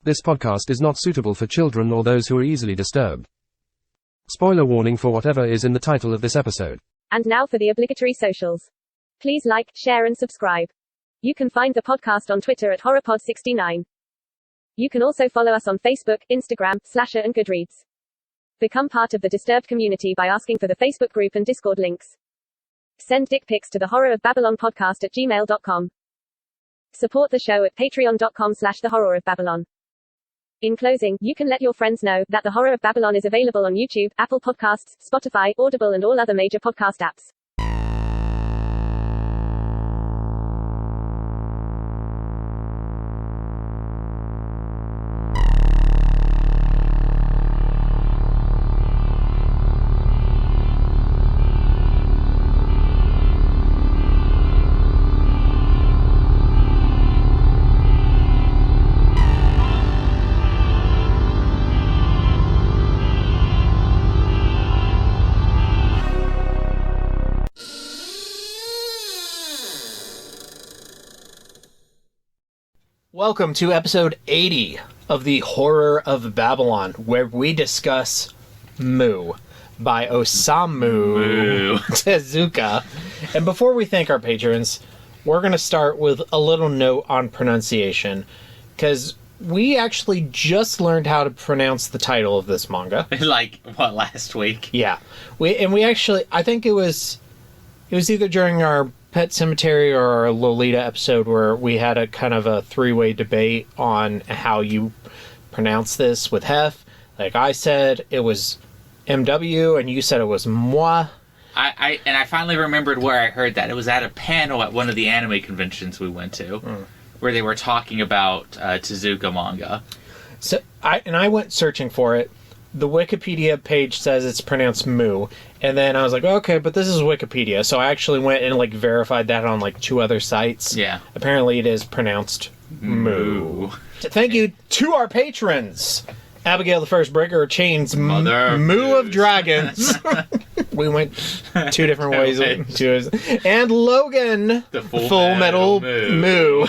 This podcast is not suitable for children or those who are easily disturbed. Spoiler warning for whatever is in the title of this episode. And now for the obligatory socials. Please like, share and subscribe. You can find the podcast on Twitter at HorrorPod69. You can also follow us on Facebook, Instagram, Slasher and Goodreads. Become part of the Disturbed community by asking for the Facebook group and Discord links. Send dick pics to the Horror of Babylon podcast at gmail.com. Support the show at patreon.com/the Horror of Babylon. In closing, you can let your friends know that The Horror of Babylon is available on YouTube, Apple Podcasts, Spotify, Audible and all other major podcast apps. Welcome to episode 80 of The Horror of Babylon, where we discuss Moo by Osamu Tezuka. And before we thank our patrons, we're going to start with a little note on pronunciation, because we actually just learned how to pronounce the title of this manga. Last week? Yeah. We actually, I think it was either during our Pet Cemetery or our Lolita episode where we had a kind of a three-way debate on how you pronounce this with Hef. Like I said, it was MW, and you said it was moi. I finally remembered where I heard that. It was at a panel at one of the anime conventions we went to, where they were talking about Tezuka manga. So I went searching for it. The Wikipedia page says it's pronounced Moo, and then I was like, okay, but this is Wikipedia, so I actually went and verified that on two other sites. Yeah. Apparently it is pronounced Moo. Thank you to our patrons! Abigail the First Breaker of Chains, Mother Moo of Dragons. We went two different ways. And Logan, the full metal Moo.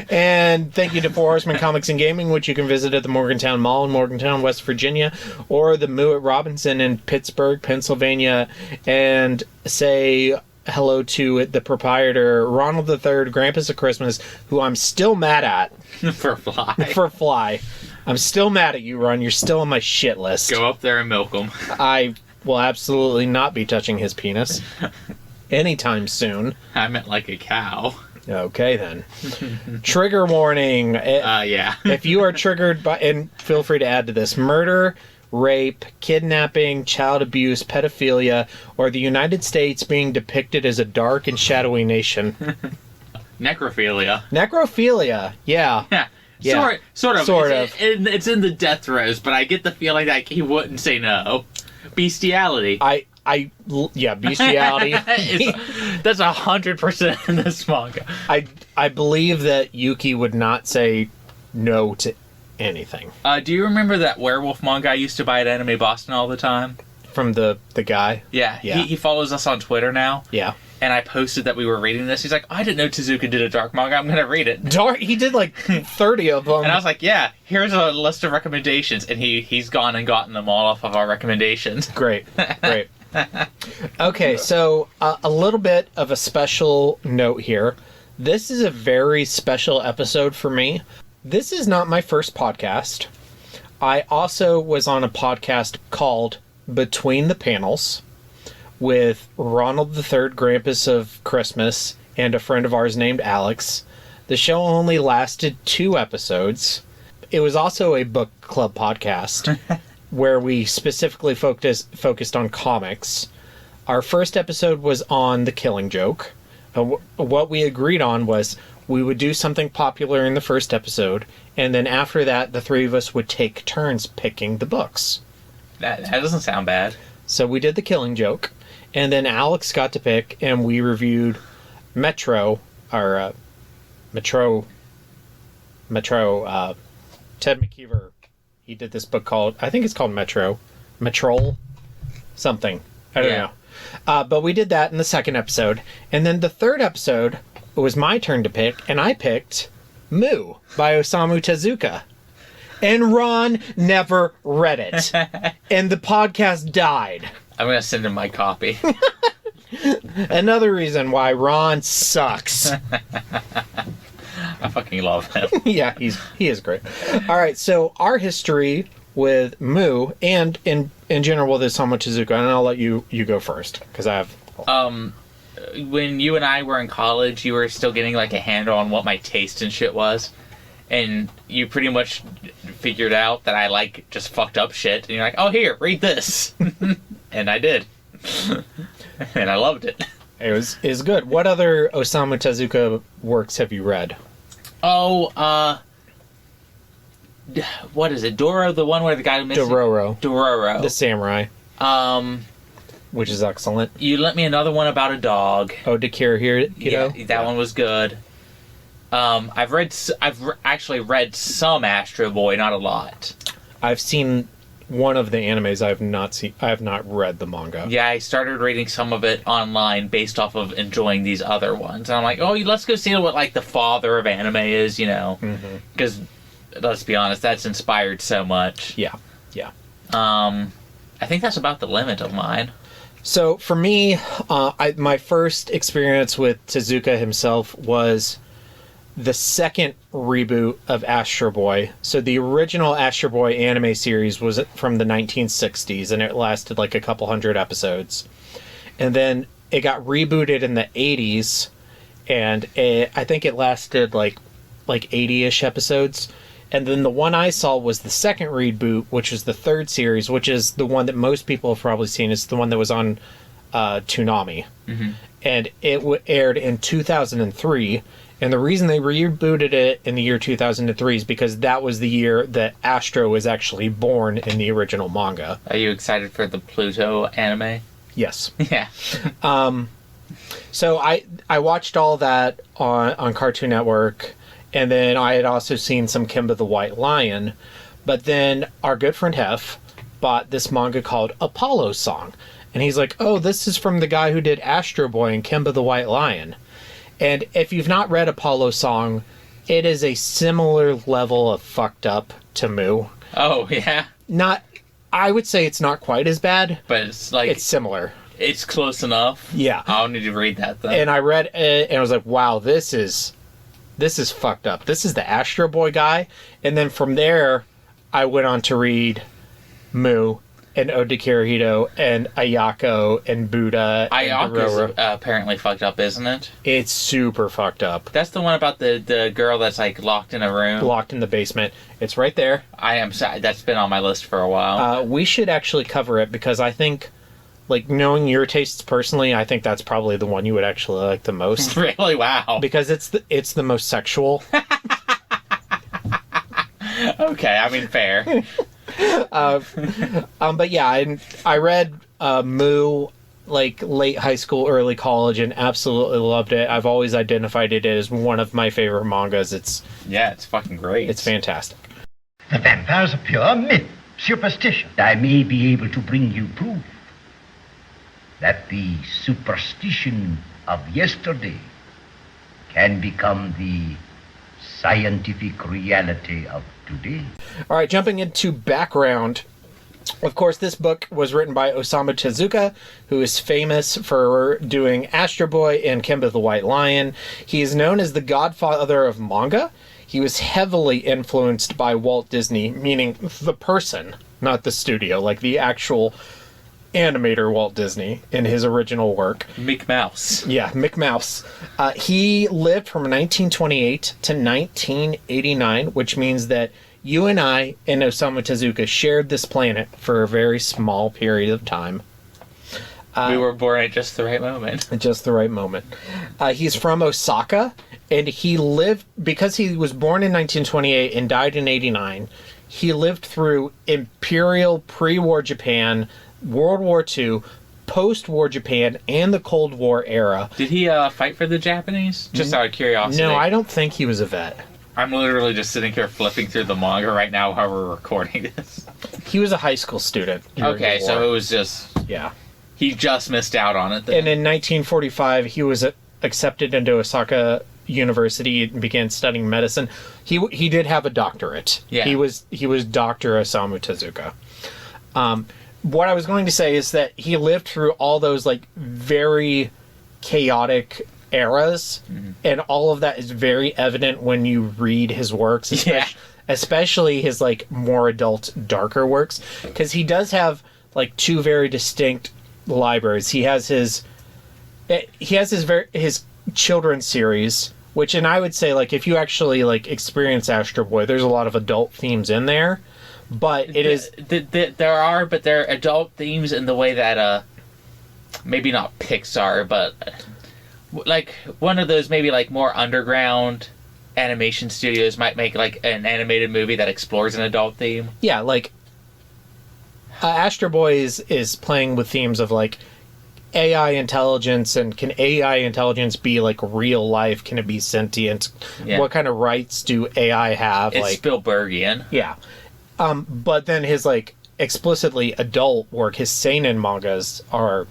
And thank you to Horsemen Comics and Gaming, which you can visit at the Morgantown Mall in Morgantown, West Virginia, or the Moo at Robinson in Pittsburgh, Pennsylvania, and say hello to the proprietor, Ronald III, Grampus of Christmas, who I'm still mad at. For Fly. I'm still mad at you, Ron. You're still on my shit list. Go up there and milk him. I will absolutely not be touching his penis anytime soon. I meant like a cow. Okay, then. Trigger warning. Yeah. If you are triggered by, and feel free to add to this, murder, rape, kidnapping, child abuse, pedophilia, or the United States being depicted as a dark and shadowy nation. Necrophilia, yeah. Yeah. Sort of. It's in the death throes, but I get the feeling that he wouldn't say no. Bestiality. Bestiality. That's 100% in this manga. I believe that Yuki would not say no to anything. Do you remember that werewolf manga I used to buy at Anime Boston all the time? From the guy? Yeah. He follows us on Twitter now. Yeah. And I posted that we were reading this. He's like, I didn't know Tezuka did a dark manga. I'm going to read it. Dark? He did 30 of them. And I was like, yeah, here's a list of recommendations. And he's gone and gotten them all off of our recommendations. Great. Okay, so a little bit of a special note here. This is a very special episode for me. This is not my first podcast. I also was on a podcast called Between the Panels with Ronald III, Grampus of Christmas, and a friend of ours named Alex. The show only lasted 2 episodes. It was also a book club podcast where we specifically focused on comics. Our first episode was on The Killing Joke. What we agreed on was we would do something popular in the first episode, and then after that, the three of us would take turns picking the books. That doesn't sound bad. So we did The Killing Joke, and then Alex got to pick, and we reviewed Metro, Ted McKeever. He did this book called, I think it's called Metrol, something. I don't know. But we did that in the second episode. And then the third episode, it was my turn to pick, and I picked Mu by Osamu Tezuka. And Ron never read it. And the podcast died. I'm going to send him my copy. Another reason why Ron sucks. I fucking love him. Yeah, he is great. All right, so our history with Mu and in general with Osamu Tezuka, and I'll let you go first because I have. When you and I were in college, you were still getting like a handle on what my taste and shit was, and you pretty much figured out that I like just fucked up shit, and you're like, "Oh, here, read this," and I did, and I loved it. It was good. What other Osamu Tezuka works have you read? Oh, what is it? Doro, the one where the guy who missed Dororo. The samurai. Which is excellent. You lent me another one about a dog. Oh, Dakira here, Yeah, that one was good. I've actually read some Astro Boy, not a lot. I've seen one of the animes. I have not read the manga. Yeah, I started reading some of it online based off of enjoying these other ones. And I'm like, oh, let's go see what like the father of anime is, you know, because let's be honest, that's inspired so much. Yeah. I think that's about the limit of mine. So for me, my first experience with Tezuka himself was the second reboot of Astro Boy. So the original Astro Boy anime series was from the 1960s, and it lasted like a couple hundred episodes. And then it got rebooted in the 80s, and I think it lasted like 80-ish episodes. And then the one I saw was the second reboot, which was the third series, which is the one that most people have probably seen. It's the one that was on Toonami. And it aired in 2003. And the reason they rebooted it in the year 2003 is because that was the year that Astro was actually born in the original manga. Are you excited for the Pluto anime? Yes. Yeah. So I watched all that on Cartoon Network. And then I had also seen some Kimba the White Lion. But then our good friend Hef bought this manga called Apollo Song. And he's like, oh, this is from the guy who did Astro Boy and Kimba the White Lion. And if you've not read Apollo Song, it is a similar level of fucked up to Mu. Oh, yeah? I would say it's not quite as bad. But it's like... It's similar. It's close enough. Yeah. I'll need to read that, though. And I read it, and I was like, wow, this is fucked up. This is the Astro Boy guy. And then from there, I went on to read Mu and Ode to Kirihito and Ayako and Buddha. Ayako's apparently fucked up, isn't it? It's super fucked up. That's the one about the girl that's like locked in a room. Locked in the basement. It's right there. I am sorry. That's been on my list for a while. We should actually cover it because I think, like, knowing your tastes personally, I think that's probably the one you would actually like the most. Really? Wow. Because it's the most sexual. Okay, I mean, fair. But yeah, I read Mu like late high school, early college, and absolutely loved it. I've always identified it as one of my favorite mangas. It's fucking great. It's fantastic. The vampire's a pure myth, superstition. I may be able to bring you proof that the superstition of yesterday can become the scientific reality of today. All right, jumping into background. Of course, this book was written by Osamu Tezuka, who is famous for doing Astro Boy and Kimba the White Lion. He is known as the godfather of manga. He was heavily influenced by Walt Disney, meaning the person, not the studio, like the actual animator Walt Disney in his original work. Mick Mouse. Yeah, Mick Mouse. He lived from 1928 to 1989, which means that you and I and Osamu Tezuka shared this planet for a very small period of time. We were born at just the right moment. At just the right moment. He's from Osaka, and he lived, because he was born in 1928 and died in 89, he lived through Imperial pre-war Japan, World War II, post-war Japan, and the Cold War era. Did he fight for the Japanese? Just out of curiosity. No, I don't think he was a vet. I'm literally just sitting here flipping through the manga right now while we're recording this. He was a high school student. Okay, so it was just... Yeah. He just missed out on it then. And in 1945, he was accepted into Osaka university and began studying medicine. He did have a doctorate. Yeah. He was Dr. Osamu Tezuka. What I was going to say is that he lived through all those like very chaotic eras, and all of that is very evident when you read his works, especially his like more adult, darker works, because he does have like two very distinct libraries. He has his children's series, which, and I would say like if you actually like experience Astro Boy, there's a lot of adult themes in there, but there are adult themes in the way that maybe not Pixar, but like one of those maybe like more underground animation studios might make like an animated movie that explores an adult theme. Yeah, like Astro Boy is playing with themes of like AI intelligence, and can AI intelligence be like real life? Can it be sentient? Yeah. What kind of rights do AI have? It's like Spielbergian. Yeah. But then his like explicitly adult work, his seinen mangas are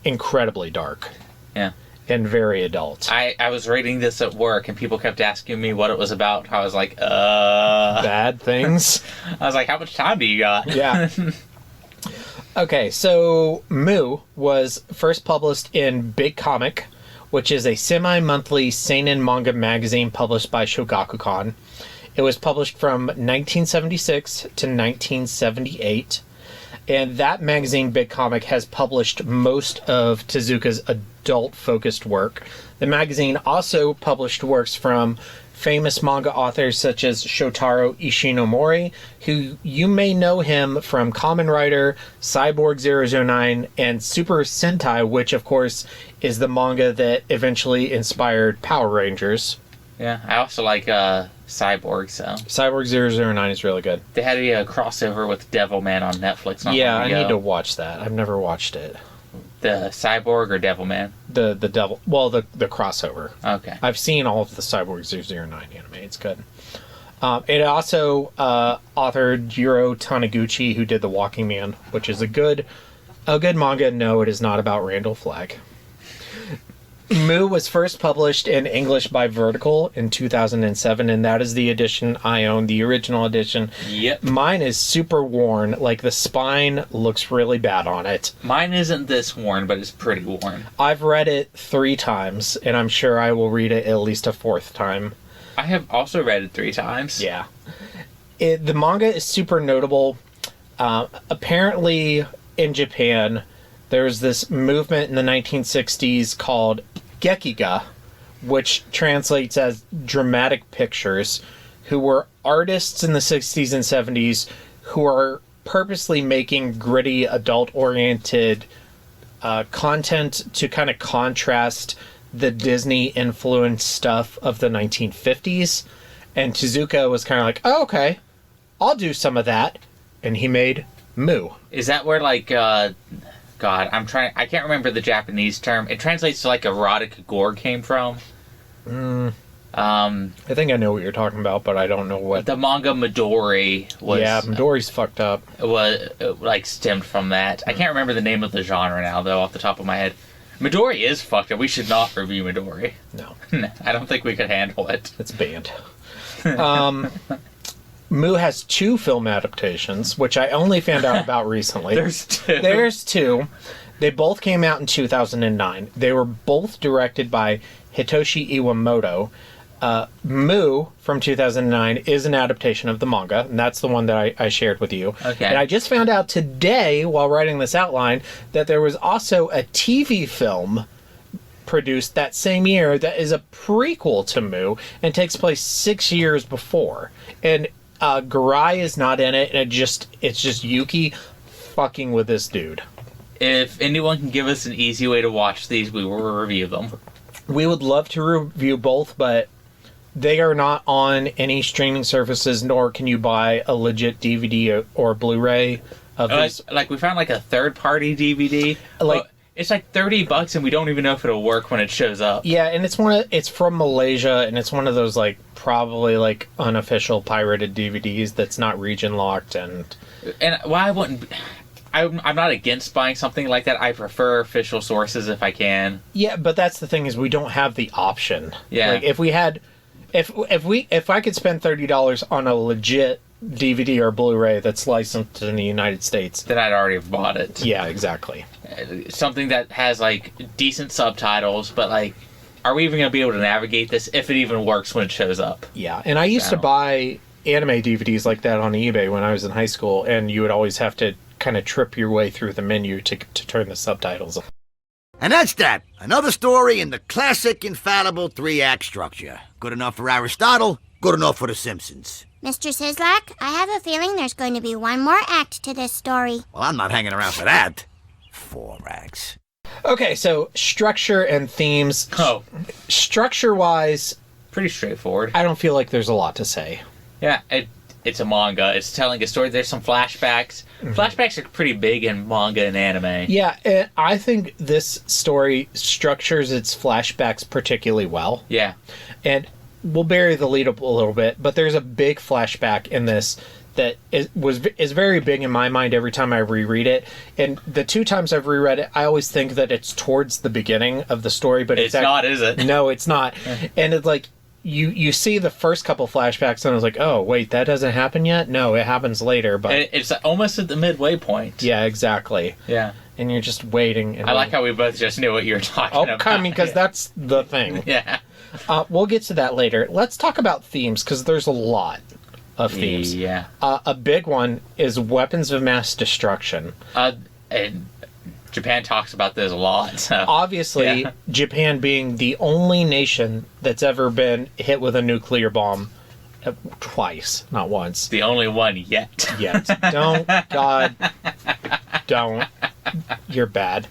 incredibly dark. Yeah. And very adult. I was reading this at work and people kept asking me what it was about. I was like, bad things. I was like, how much time do you got? Yeah. Okay, so Mu was first published in Big Comic, which is a semi-monthly seinen manga magazine published by Shogakukan. It was published from 1976 to 1978. And that magazine, Big Comic, has published most of Tezuka's adult-focused work. The magazine also published works from famous manga authors such as Shotaro Ishinomori, who you may know him from Kamen Rider, Cyborg 009, and Super Sentai, which, of course, is the manga that eventually inspired Power Rangers. Yeah, I also like Cyborg, so... Cyborg 009 is really good. They had a crossover with Devilman on Netflix not Yeah, long ago. I need to watch that. I've never watched it. The Cyborg or Devilman? The Devil... Well, the crossover. Okay. I've seen all of the Cyborg 009 anime. It's good. It also authored Jiro Taniguchi, who did The Walking Man, which is a good manga. No, it is not about Randall Flagg. Mu was first published in English by Vertical in 2007, and that is the edition I own, the original edition. Yep. Mine is super worn. Like, the spine looks really bad on it. Mine isn't this worn, but it's pretty worn. I've read it 3 times, and I'm sure I will read it at least a 4th time. I have also read it 3 times. Yeah. The manga is super notable. Apparently, in Japan, there's this movement in the 1960s called Gekiga, which translates as dramatic pictures, who were artists in the 60s and 70s who are purposely making gritty, adult-oriented content to kind of contrast the Disney-influenced stuff of the 1950s. And Tezuka was kind of like, oh, okay, I'll do some of that. And he made Mu. Is that where, like, God, I can't remember the Japanese term. It translates to like erotic gore came from. I think I know what you're talking about, but I don't know what. The manga Midori was. Yeah, Midori's fucked up. Was like stemmed from that. I can't remember the name of the genre now, though, off the top of my head. Midori is fucked up. We should not review Midori. No. I don't think we could handle it. It's banned. Mu has 2 film adaptations, which I only found out about recently. There's two. They both came out in 2009. They were both directed by Hitoshi Iwamoto. Mu, from 2009, is an adaptation of the manga, and that's the one that I shared with you. Okay. And I just found out today, while writing this outline, that there was also a TV film produced that same year that is a prequel to Mu and takes place 6 years before. And Garai is not in it, and it's just Yuki fucking with this dude. If anyone can give us an easy way to watch these, we will review them. We would love to review both, but they are not on any streaming services, nor can you buy a legit DVD or Blu-ray of these. Like, we found like a third-party DVD. Like, it's like $30 and we don't even know if it'll work when it shows up. Yeah, and it's from Malaysia, and it's one of those like probably like unofficial pirated DVDs that's not region locked. And why wouldn't I'm not against buying something like that. I prefer official sources if I can. Yeah, but that's the thing is we don't have the option. Yeah. Like if we had, if I could spend $30 on a legit DVD or Blu-ray that's licensed in the United States, Then I'd already have bought it. yeah, exactly. Something that has like decent subtitles, but like, are we even going to be able to navigate this if it even works when it shows up? Yeah, and I used to buy anime DVDs like that on eBay when I was in high school, and you would always have to kind of trip your way through the menu to turn the subtitles on. And that's that. Another story in the classic, infallible three-act structure. Good enough for Aristotle, good enough for The Simpsons. Mr. Sislak, I have a feeling there's going to be one more act to this story. Well, I'm not hanging around for that. 4 acts. Okay, so structure and themes. Oh, Structure-wise, pretty straightforward. I don't feel like there's a lot to say. Yeah, it's a manga. It's telling a story. There's some flashbacks. Flashbacks are pretty big in manga and anime. Yeah, I think this story structures its flashbacks particularly well. Yeah. And we'll bury the lead up a little bit, but there's a big flashback in this that is very big in my mind every time I reread it. And the 2 times I've reread it, I always think that it's towards the beginning of the story, but It's not, is it? No, it's not. And it's like you see the first couple flashbacks, and I was like, oh wait, that doesn't happen yet. No, it happens later. But It's almost at the midway point. yeah, exactly. Yeah. And you're just waiting. And I like how we both just knew what you were talking about. I mean, because that's the thing. Yeah. We'll get to that later. Let's talk about themes, because there's a lot of themes. Yeah. A big one is weapons of mass destruction. And Japan talks about this a lot. So. Obviously, Yeah. Japan being the only nation that's ever been hit with a nuclear bomb twice, not once. The only one yet. Yet. Don't, God, don't. You're bad.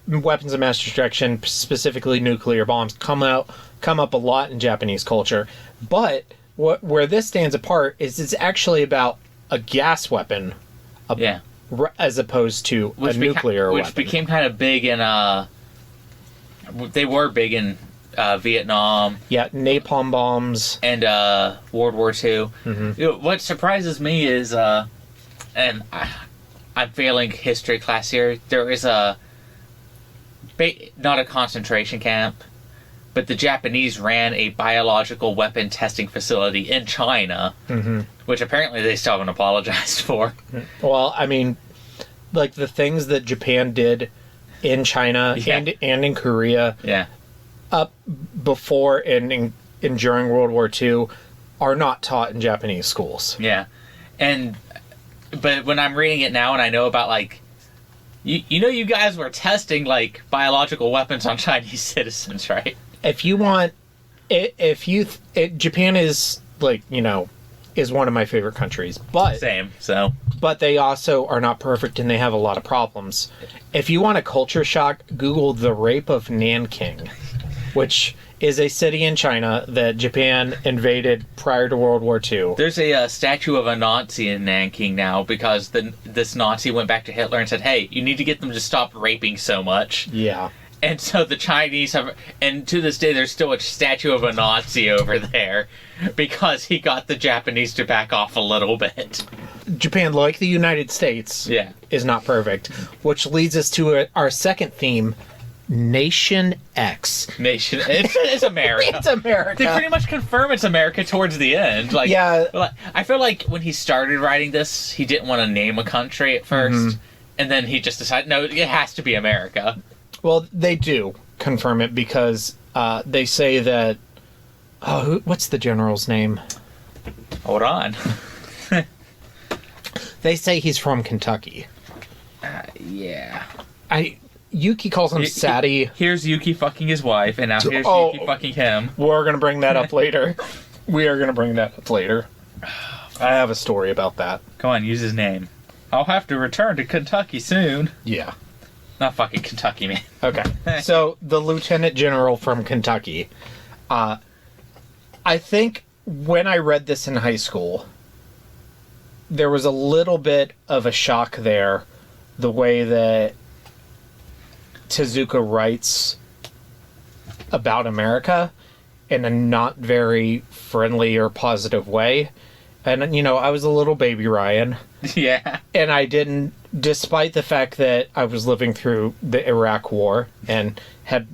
Weapons of mass destruction, specifically nuclear bombs, come up a lot in Japanese culture. But where this stands apart is it's actually about a gas weapon, Yeah. as opposed to a nuclear weapon. Which became kind of big in, they were big in Vietnam. Yeah, napalm bombs. And World War II. Mm-hmm. You know, what surprises me is, and I'm failing history class here, there is not a concentration camp, but the Japanese ran a biological weapon testing facility in China, which apparently they still haven't apologized for. Well, I mean, like the things that Japan did in China and in Korea up before and during World War II are not taught in Japanese schools. Yeah. But when I'm reading it now and I know about, like, you know you guys were testing, like, biological weapons on Chinese citizens, right? If you want, Japan is, like, you know, is one of my favorite countries, but Same, so. But they also are not perfect and they have a lot of problems. If you want a culture shock, Google the rape of Nanking, which is a city in China that Japan invaded prior to World War II. There's a statue of a Nazi in Nanking now because this Nazi went back to Hitler and said, hey, you need to get them to stop raping so much. Yeah. And so the Chinese have, and to this day there's still a statue of a Nazi over there because he got the Japanese to back off a little bit. Japan, like the United States, is not perfect, which leads us to our second theme, Nation X. It's America. It's America. They pretty much confirm it's America towards the end. Like, yeah. I feel like when he started writing this, he didn't want to name a country at first, and then he just decided, no, it has to be America. Well, they do confirm it because they say that... Oh, what's the general's name? Hold on. They say he's from Kentucky. Yeah. Yuki calls him Sadie. Here's Yuki fucking his wife, and now here's Yuki fucking him. We're going to bring that up later. We are going to bring that up later. I have a story about that. Come on, use his name. I'll have to return to Kentucky soon. Yeah. Not fucking Kentucky, man. Okay. So, the lieutenant general from Kentucky. I think when I read this in high school, there was a little bit of a shock there, the way that Tezuka writes about America in a not very friendly or positive way. And, you know, I was a little baby Ryan. Yeah. And I didn't despite the fact that I was living through the Iraq War and had,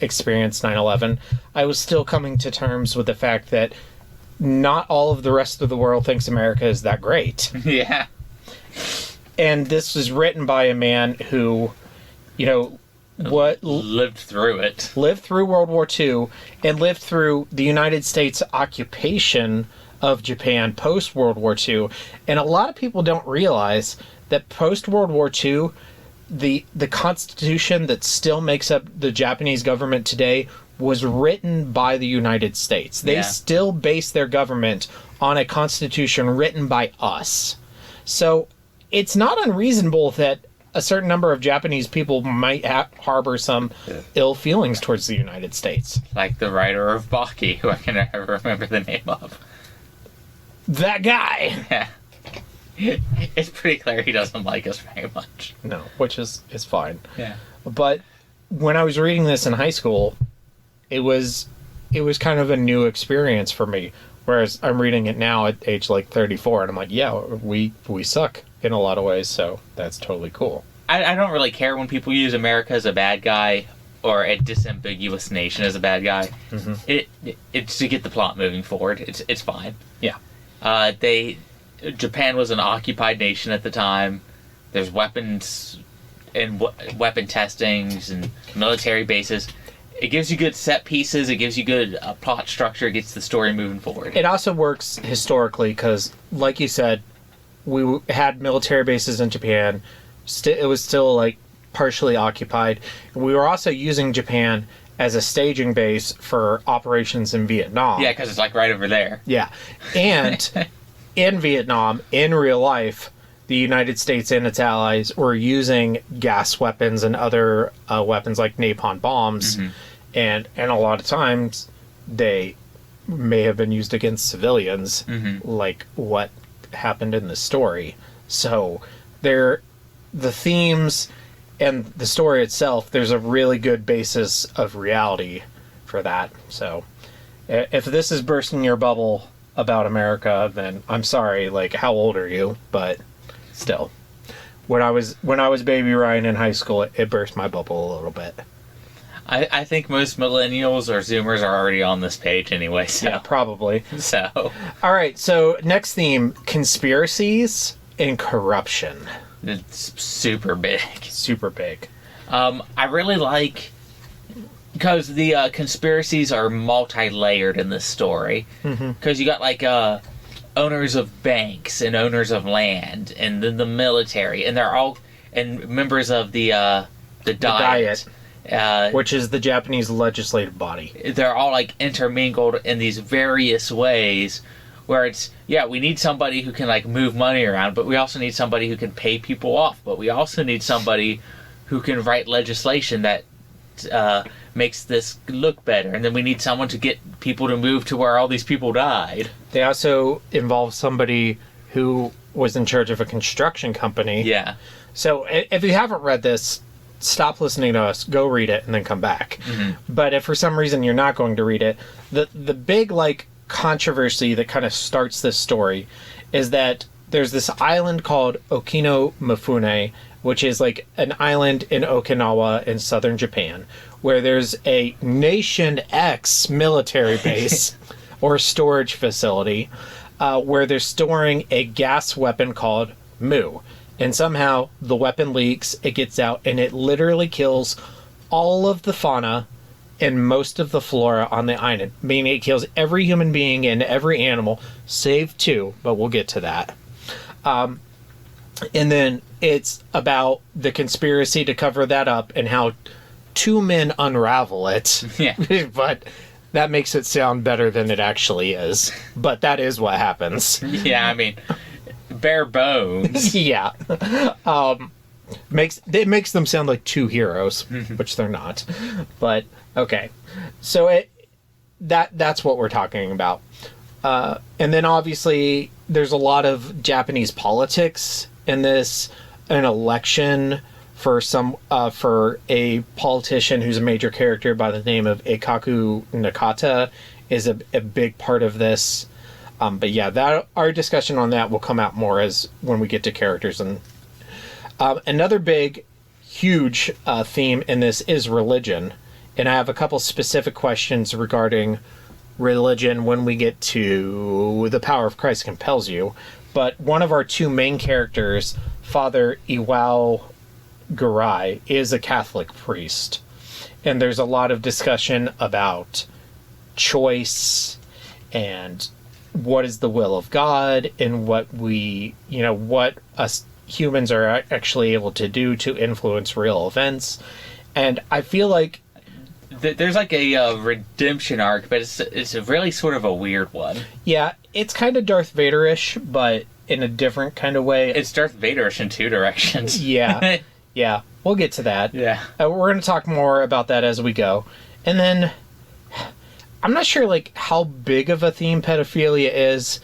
experienced 9/11, I was still coming to terms with the fact that not all of the rest of the world thinks America is that great. Yeah. And this was written by a man who, lived through it. Lived through World War II and lived through the United States occupation of Japan post-World War II. And a lot of people don't realize that post-World War II, the Constitution that still makes up the Japanese government today was written by the United States. They still base their government on a Constitution written by us. So it's not unreasonable that a certain number of Japanese people might harbor some ill feelings towards the United States. Like the writer of Baki, who I can never remember the name of. That guy! Yeah. It's pretty clear he doesn't like us very much. No, which is fine. Yeah. But when I was reading this in high school, it was kind of a new experience for me. Whereas I'm reading it now at age 34, and I'm like, yeah, we suck in a lot of ways, so that's totally cool. I don't really care when people use America as a bad guy or a disambiguous nation as a bad guy. Mm-hmm. It's to get the plot moving forward. It's fine. Yeah. Japan was an occupied nation at the time. There's weapons and weapon testings and military bases. It gives you good set pieces. It gives you good plot structure. It gets the story moving forward. It also works historically because, like you said, we had military bases in Japan. It was still partially occupied. We were also using Japan as a staging base for operations in Vietnam. Yeah, because it's right over there. Yeah. And in Vietnam, in real life, the United States and its allies were using gas weapons and other weapons like napalm bombs. Mm-hmm. And a lot of times, they may have been used against civilians, like what happened in the story. So, the themes and the story itself, there's a really good basis of reality for that. So, if this is bursting your bubble about America, then I'm sorry. How old are you? But still, when I was Baby Ryan in high school, it burst my bubble a little bit. I think most millennials or Zoomers are already on this page anyway. So. Yeah, probably. So, all right. So next theme: conspiracies and corruption. It's super big. Super big. I really like because the conspiracies are multi-layered in this story. Because you got owners of banks and owners of land, and then the military, and they're all members of the Diet. Which is the Japanese legislative body. They're all intermingled in these various ways where it's, we need somebody who can move money around, but we also need somebody who can pay people off, but we also need somebody who can write legislation that makes this look better, and then we need someone to get people to move to where all these people died. They also involve somebody who was in charge of a construction company. Yeah. So if you haven't read this, stop listening to us, go read it, and then come back. But if for some reason you're not going to read it, the big controversy that kind of starts this story is that there's this island called Okino-Mifune, which is an island in Okinawa in southern Japan, where there's a Nation X military base or storage facility where they're storing a gas weapon called Mu. And somehow the weapon leaks, it gets out, and it literally kills all of the fauna and most of the flora on the island. Meaning it kills every human being and every animal, save two, but we'll get to that. And then it's about the conspiracy to cover that up and how two men unravel it. Yeah. But that makes it sound better than it actually is. But that is what happens. Yeah, I mean... bare bones. Yeah. It makes them sound like two heroes, which they're not. But okay. So that's what we're talking about. And then obviously there's a lot of Japanese politics in this. An election for a politician who's a major character by the name of Eikaku Nakata is a big part of this. But yeah, our discussion on that will come out more as when we get to characters and Another big, huge theme in this is religion. And I have a couple specific questions regarding religion when we get to The Power of Christ Compels You. But one of our two main characters, Father Iwao Garai, is a Catholic priest. And there's a lot of discussion about choice and what is the will of God and what what us humans are actually able to do to influence real events. And I feel like there's like a redemption arc, but it's a really sort of a weird one. Yeah, it's kind of Darth Vader-ish, but in a different kind of way. It's Darth Vader-ish in two directions. Yeah, yeah. We'll get to that. Yeah. We're going to talk more about that as we go. And then, I'm not sure, like, how big of a theme pedophilia is,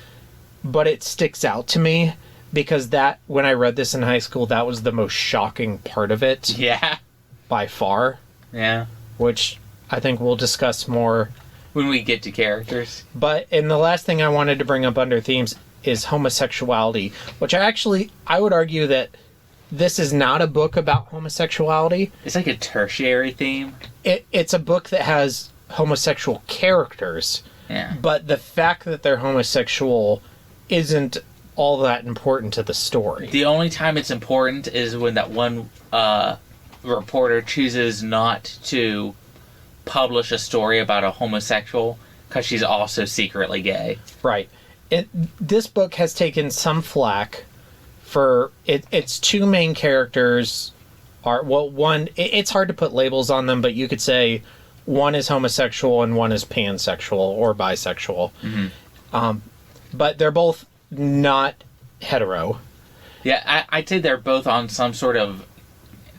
but it sticks out to me, because when I read this in high school, that was the most shocking part of it. Yeah. By far. Yeah. Which I think we'll discuss more when we get to characters. And the last thing I wanted to bring up under themes is homosexuality, which I would argue that this is not a book about homosexuality. It's like a tertiary theme. It's a book that has homosexual characters. Yeah. But the fact that they're homosexual isn't all that important to the story. The only time it's important is when that one reporter chooses not to publish a story about a homosexual because she's also secretly gay. Right. This book has taken some flack for its two main characters one, it's hard to put labels on them, but you could say one is homosexual and one is pansexual or bisexual. Mm-hmm. But they're both not hetero. Yeah, I'd say they're both on some sort of,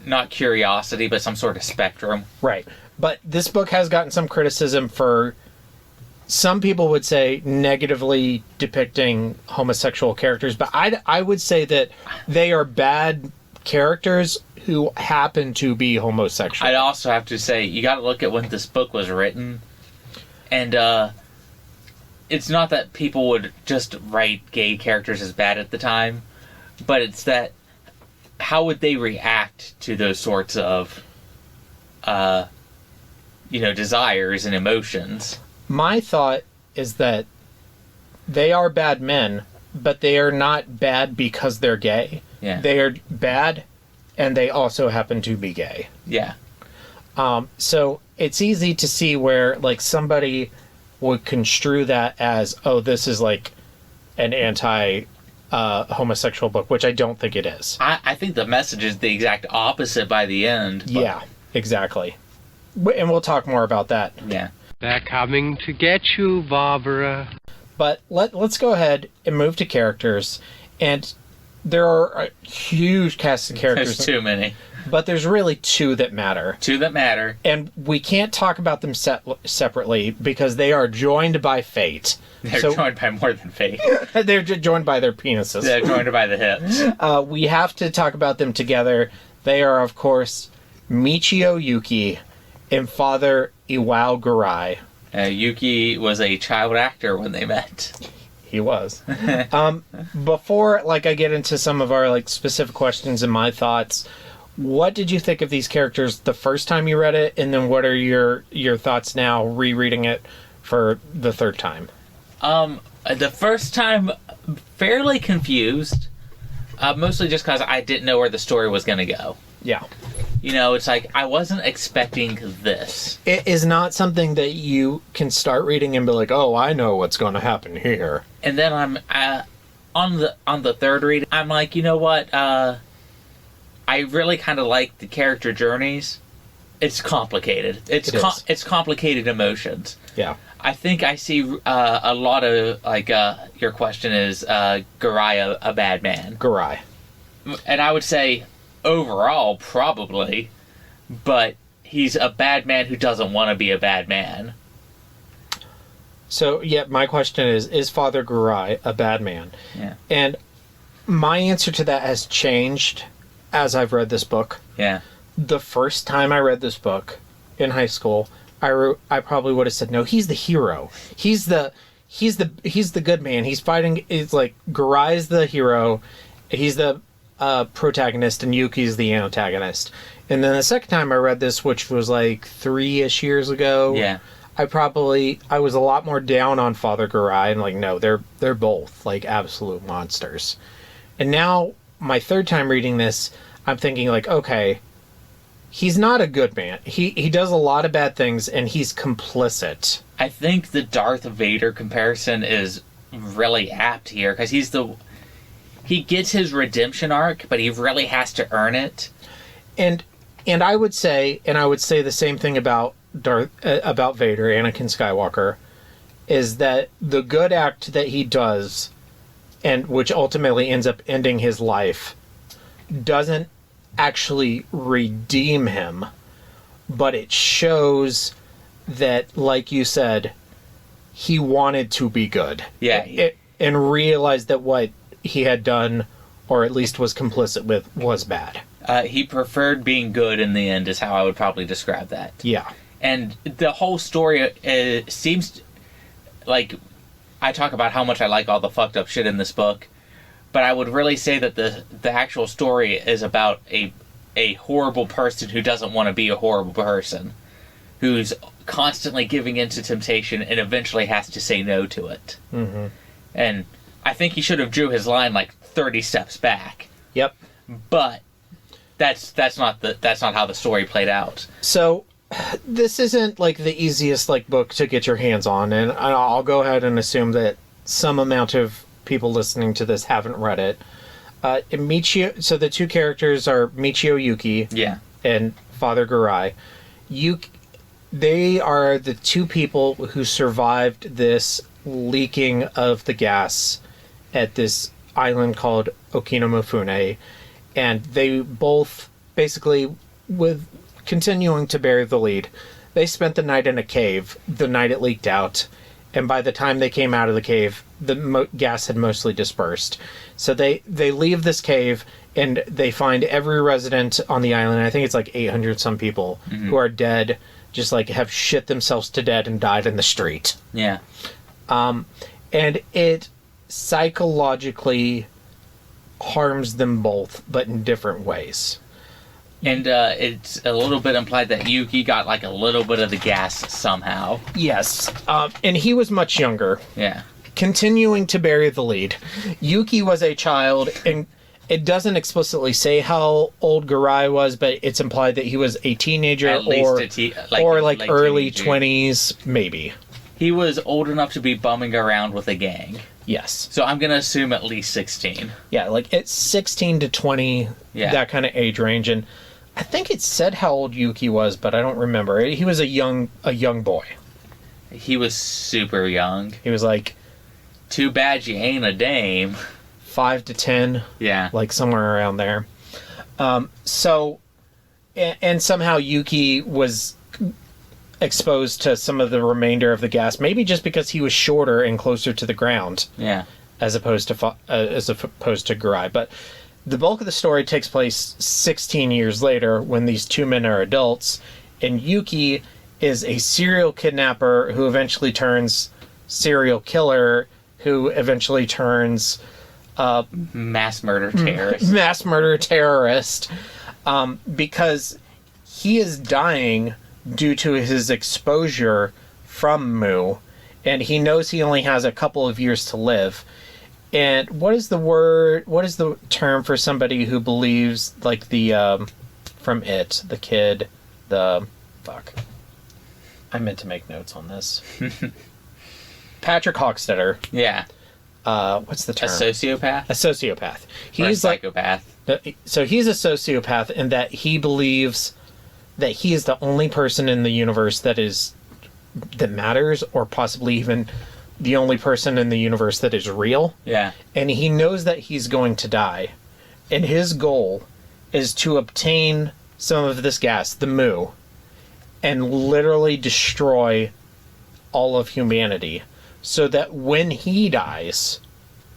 not curiosity, but some sort of spectrum. Right. But this book has gotten some criticism for, some people would say, negatively depicting homosexual characters, but I would say that they are bad characters who happen to be homosexual. I'd also have to say, you gotta look at when this book was written, and it's not that people would just write gay characters as bad at the time, but it's that, how would they react to those sorts of, desires and emotions? My thought is that they are bad men, but they are not bad because they're gay. Yeah. They are bad, and they also happen to be gay. Yeah. So it's easy to see where, like, somebody would construe that as, oh, this is like an homosexual book, which I don't think it is. I think the message is the exact opposite by the end. Yeah, exactly. And we'll talk more about that. Yeah. They're coming to get you, Barbara. But let's go ahead and move to characters. And there are a huge cast of characters. There's too many. But there's really two that matter. Two that matter. And we can't talk about them separately because they are joined by fate. They're joined by more than fate. They're joined by their penises. They're joined by the hips. We have to talk about them together. They are, of course, Michio Yuki and Father Iwao Garai. Yuki was a child actor when they met. He was. Before I get into some of our specific questions and my thoughts, what did you think of these characters the first time you read it, and then what are your thoughts now rereading it for the third time? The first time, fairly confused, mostly just because I didn't know where the story was going to go. Yeah. It's like, I wasn't expecting this. It is not something that you can start reading and be like, oh, I know what's going to happen here. And then I'm, on the third read, I'm like, you know what, I really kind of like the character journeys. It's complicated. It's complicated emotions. Yeah. I think I see a lot of, your question is, Garai a bad man? Garai. And I would say, overall, probably, but he's a bad man who doesn't want to be a bad man. So, yeah, my question is Father Garai a bad man? Yeah. And my answer to that has changed as I've read this book. Yeah. The first time I read this book in high school, I probably would have said, no, he's the hero. He's the good man. He's fighting. It's like Garai's the hero. He's the protagonist and Yuki's the antagonist. And then the second time I read this, which was like 3-ish years ago, Yeah. I was a lot more down on Father Garai and like, no, they're both like absolute monsters. And now my third time reading this, I'm thinking like, okay, he's not a good man. He does a lot of bad things and he's complicit. I think the Darth Vader comparison is really apt here because he gets his redemption arc, but he really has to earn it. And I would say the same thing about Vader, Anakin Skywalker, is that the good act that he does, and which ultimately ends up ending his life, doesn't actually redeem him, but it shows that, like you said, he wanted to be good. Yeah. And realized that what he had done, or at least was complicit with, was bad. He preferred being good in the end, is how I would probably describe that. Yeah. And the whole story seems like I talk about how much I like all the fucked up shit in this book, but I would really say that the actual story is about a horrible person who doesn't want to be a horrible person, who's constantly giving in to temptation and eventually has to say no to it. Mm-hmm. And I think he should have drew his line like 30 steps back. Yep. But that's not how the story played out. So this isn't like the easiest like book to get your hands on, and I'll go ahead and assume that some amount of people listening to this haven't read it. Michio, so the two characters are Michio Yuki, Yeah. and Father Garai. They are the two people who survived this leaking of the gas at this island called Okinamifune, and they both basically, with continuing to bear the lead, they spent the night in a cave the night it leaked out, and by the time they came out of the cave, the gas had mostly dispersed. So they leave this cave and they find every resident on the island. I think it's like 800 some people who are dead, just like have shit themselves to death and died in the street. Yeah. And it psychologically harms them both, but in different ways. And it's a little bit implied that Yuki got like a little bit of the gas somehow. Yes. And he was much younger. Yeah. Continuing to bury the lead. Yuki was a child, and it doesn't explicitly say how old Garai was, but it's implied that he was a teenager At least or like early teenager. 20s, maybe. He was old enough to be bumming around with a gang. Yes. So I'm going to assume at least 16. Yeah, like it's 16 to 20, that kind of age range. And I think it said how old Yuki was, but I don't remember. He was a young boy. He was super young. He was like... Too bad you ain't a dame. 5 to 10. Yeah. Like somewhere around there. So, and somehow Yuki was exposed to some of the remainder of the gas, maybe just because he was shorter and closer to the ground. Yeah. As opposed to Garai. But the bulk of the story takes place 16 years later when these two men are adults, and Yuki is a serial kidnapper who eventually turns serial killer, who eventually turns mass murder terrorist. Mass murder terrorist, because he is dying due to his exposure from Mu, and he knows he only has a couple of years to live. And what is the term for somebody who believes, like the from It, the kid, I meant to make notes on this. Patrick Hockstetter. Yeah. What's the term? A sociopath? A sociopath. He's a psychopath. So he's a sociopath in that he believes that he is the only person in the universe that matters, or possibly even the only person in the universe that is real. Yeah. And he knows that he's going to die. And his goal is to obtain some of this gas, the Mu, and literally destroy all of humanity, so that when he dies,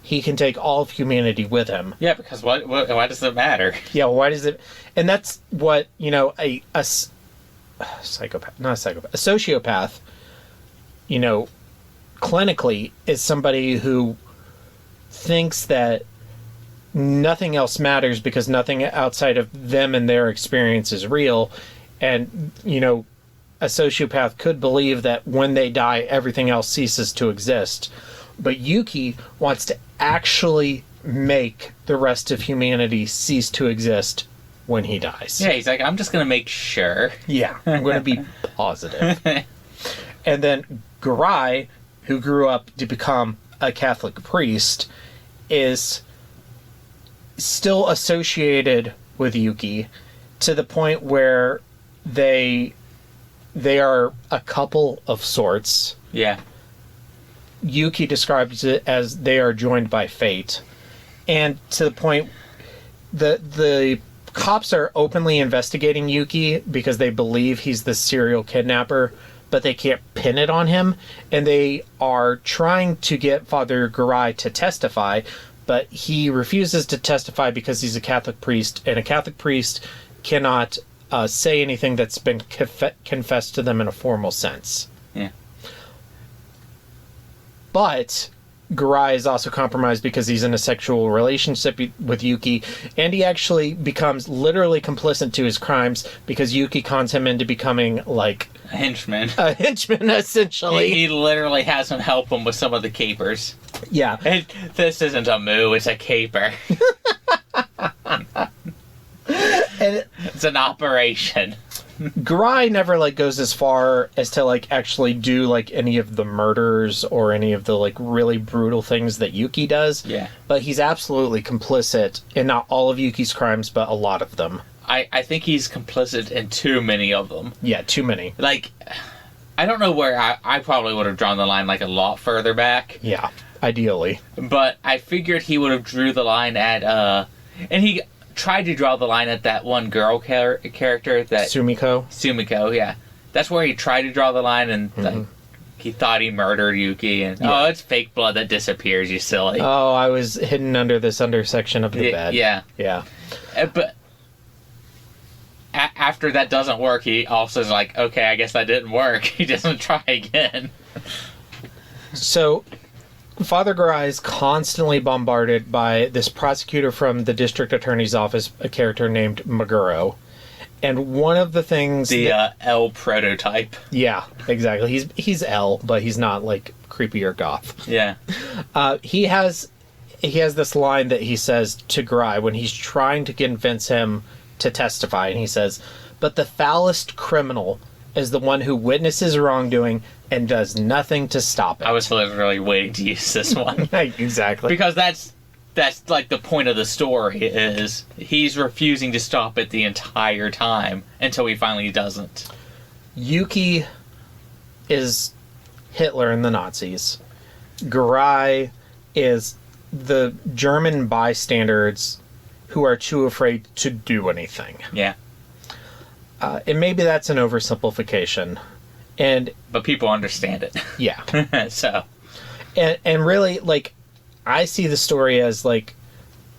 he can take all of humanity with him. Yeah, because why does it matter? Yeah, why does it... And that's what, a psychopath, not a psychopath, a sociopath, clinically is somebody who thinks that nothing else matters because nothing outside of them and their experience is real. And, you know, a sociopath could believe that when they die, everything else ceases to exist. But Yuki wants to actually make the rest of humanity cease to exist when he dies. Yeah, he's like, I'm just going to make sure. Yeah, I'm going to be positive. And then Garai, who grew up to become a Catholic priest, is still associated with Yuki to the point where they are a couple of sorts. Yeah. Yuki describes it as they are joined by fate. And to the point the cops are openly investigating Yuki because they believe he's the serial kidnapper, but they can't pin it on him. And they are trying to get Father Garai to testify, but he refuses to testify because he's a Catholic priest, and a Catholic priest cannot say anything that's been confessed to them in a formal sense. Yeah. But Garai is also compromised because he's in a sexual relationship with Yuki, and he actually becomes literally complicit to his crimes because Yuki cons him into becoming, like... A henchman. A henchman, essentially. He literally has him help him with some of the capers. Yeah. This isn't a moo, it's a caper. And it's an operation. Garai never, like, goes as far as to, like, actually do, like, any of the murders or any of the, like, really brutal things that Yuki does. Yeah. But he's absolutely complicit in not all of Yuki's crimes, but a lot of them. I think he's complicit in too many of them. Yeah, too many. Like, I don't know where I probably would have drawn the line, like, a lot further back. Yeah, ideally. But I figured he would have drew the line at, and he tried to draw the line at that one girl character that... Sumiko, yeah. That's where he tried to draw the line, and like, he thought he murdered Yuki, and oh, it's fake blood that disappears, you silly. Oh, I was hidden under this undersection of the bed. Yeah. Yeah. But after that doesn't work, he also is like, okay, I guess that didn't work. He doesn't try again. So... Father Garai is constantly bombarded by this prosecutor from the district attorney's office, a character named Meguro. And one of the things... The L prototype. Yeah, exactly. He's L, but he's not, like, creepy or goth. Yeah. He has this line that he says to Garai when he's trying to convince him to testify. And he says, "But the foulest criminal is the one who witnesses wrongdoing and does nothing to stop it." I was literally waiting to use this one. Exactly. Because that's like the point of the story, is he's refusing to stop it the entire time until he finally doesn't. Yuki is Hitler and the Nazis. Garai is the German bystanders who are too afraid to do anything. Yeah. And maybe that's an oversimplification. But people understand it. Yeah. So. And really, like, I see the story as, like,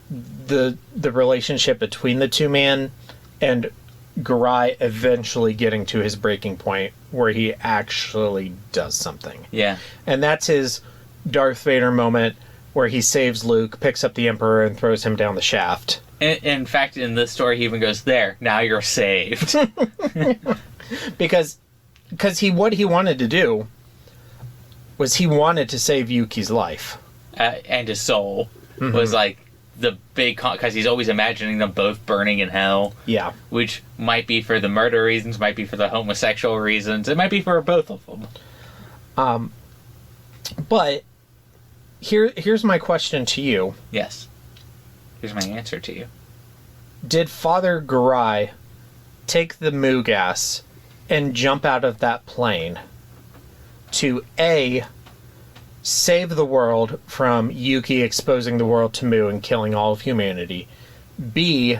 the relationship between the two men and Garai eventually getting to his breaking point where he actually does something. Yeah. And that's his Darth Vader moment where he saves Luke, picks up the Emperor, and throws him down the shaft. In fact, in this story, he even goes, "There, now you're saved." Because what he wanted to do was he wanted to save Yuki's life. And his soul was like the big... Because he's always imagining them both burning in hell. Yeah. Which might be for the murder reasons, might be for the homosexual reasons. It might be for both of them. But here's my question to you. Yes. Here's my answer to you. Did Father Garai take the moo gas and jump out of that plane to A, save the world from Yuki exposing the world to moo and killing all of humanity, B,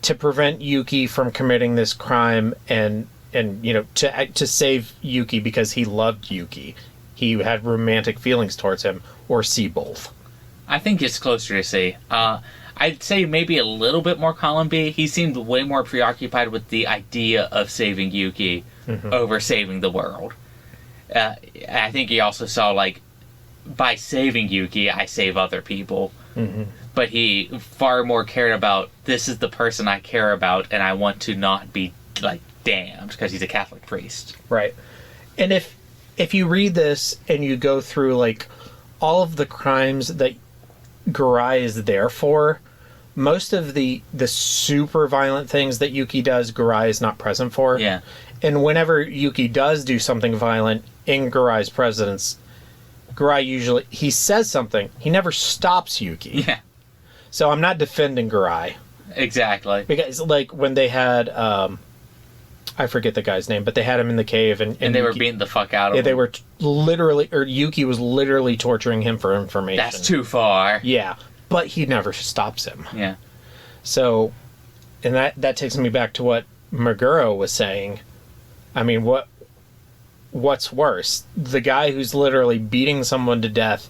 to prevent Yuki from committing this crime and you know, to save Yuki because he loved Yuki, he had romantic feelings towards him, or C, both? I think it's closer to C. I'd say maybe a little bit more column B. He seemed way more preoccupied with the idea of saving Yuki over saving the world. I think he also saw, like, by saving Yuki, I save other people. Mm-hmm. But he far more cared about, this is the person I care about, and I want to not be, like, damned, because he's a Catholic priest. Right. And if you read this and you go through, like, all of the crimes that Garai is there for, most of the super violent things that Yuki does, Garai is not present for. Yeah. And whenever Yuki does do something violent in Garai's presence, Garai usually, he says something. He never stops Yuki. Yeah. So I'm not defending Garai. Exactly. Because, like, when they had, I forget the guy's name, but they had him in the cave and they were beating the fuck out of him. Yeah, they were literally, or Yuki was literally torturing him for information. That's too far. Yeah. But he never stops him. Yeah. So, and that takes me back to what Meguro was saying. I mean, what's worse? The guy who's literally beating someone to death,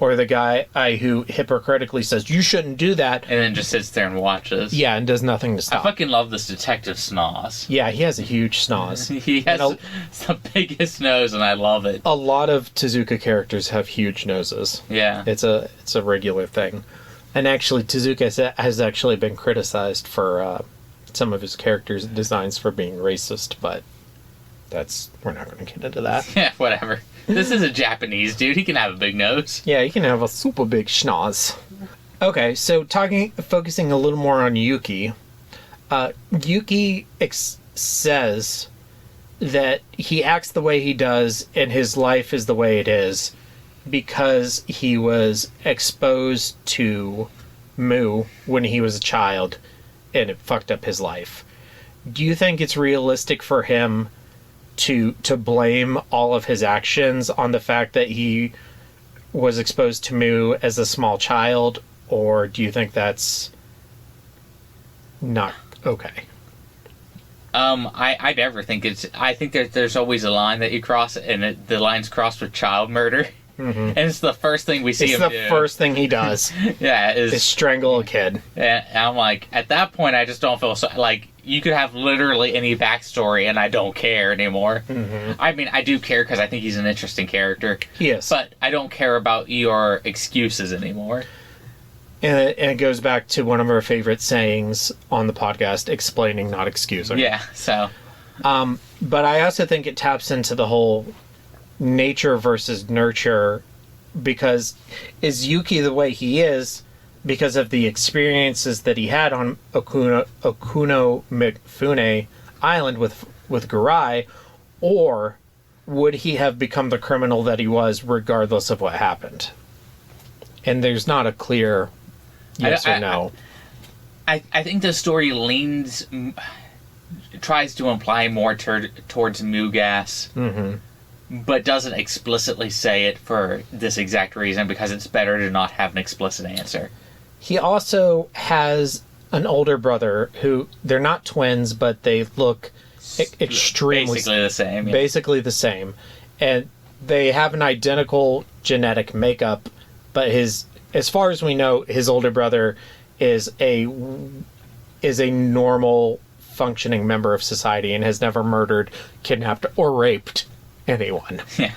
or the guy who hypocritically says, you shouldn't do that. And then just sits there and watches. Yeah, and does nothing to I stop. fucking love this detective Snoz. Yeah, he has a huge snoz. He has the biggest nose, and I love it. A lot of Tezuka characters have huge noses. Yeah. It's a regular thing. And actually, Tezuka has actually been criticized for some of his characters' designs for being racist, but we're not going to get into that. Yeah, whatever. This is a Japanese dude. He can have a big nose. Yeah, he can have a super big schnoz. Okay, so focusing a little more on Yuki. Yuki says that he acts the way he does and his life is the way it is because he was exposed to Mu when he was a child and it fucked up his life. Do you think it's realistic for him to blame all of his actions on the fact that he was exposed to Mu as a small child, or do you think that's not okay? I never think I think there's always a line that you cross, and the line's crossed with child murder. Mm-hmm. And it's the first thing we see him do. It's the first thing he does. Yeah, is strangle a kid. And I'm like, at that point, I just don't feel so, like, you could have literally any backstory and I don't care anymore. Mm-hmm. I mean, I do care because I think he's an interesting character. He is. But I don't care about your excuses anymore. And it goes back to one of our favorite sayings on the podcast, explaining, not excusing. Yeah, so. But I also think it taps into the whole nature versus nurture, because is Yuki the way he is because of the experiences that he had on Okuno Mifune Island with Garai, or would he have become the criminal that he was regardless of what happened? And there's not a clear yes or no. I think the story tries to imply more towards Mugas, but doesn't explicitly say it for this exact reason, because it's better to not have an explicit answer. He also has an older brother who, they're not twins, but they look extremely... Basically the same. Yeah. Basically the same. And they have an identical genetic makeup, but as far as we know, his older brother is a normal functioning member of society and has never murdered, kidnapped, or raped anyone. Yeah.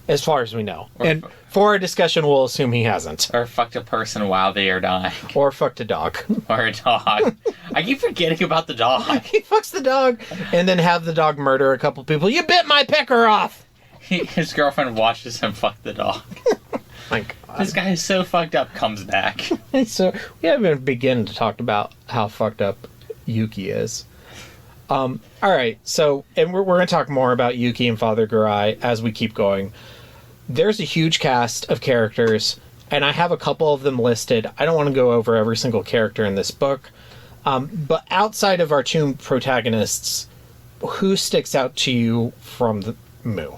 As far as we know. And for our discussion, we'll assume he hasn't. Or fucked a person while they are dying. Or fucked a dog. Or a dog. I keep forgetting about the dog. He fucks the dog and then have the dog murder a couple people. You bit my pecker off! His girlfriend watches him fuck the dog. My God. This guy is so fucked up, comes back. So we haven't begun to talk about how fucked up Yuki is. Alright, so, and we're going to talk more about Yuki and Father Garai as we keep going. There's a huge cast of characters, and I have a couple of them listed. I don't want to go over every single character in this book, but outside of our two protagonists, who sticks out to you from the Mu?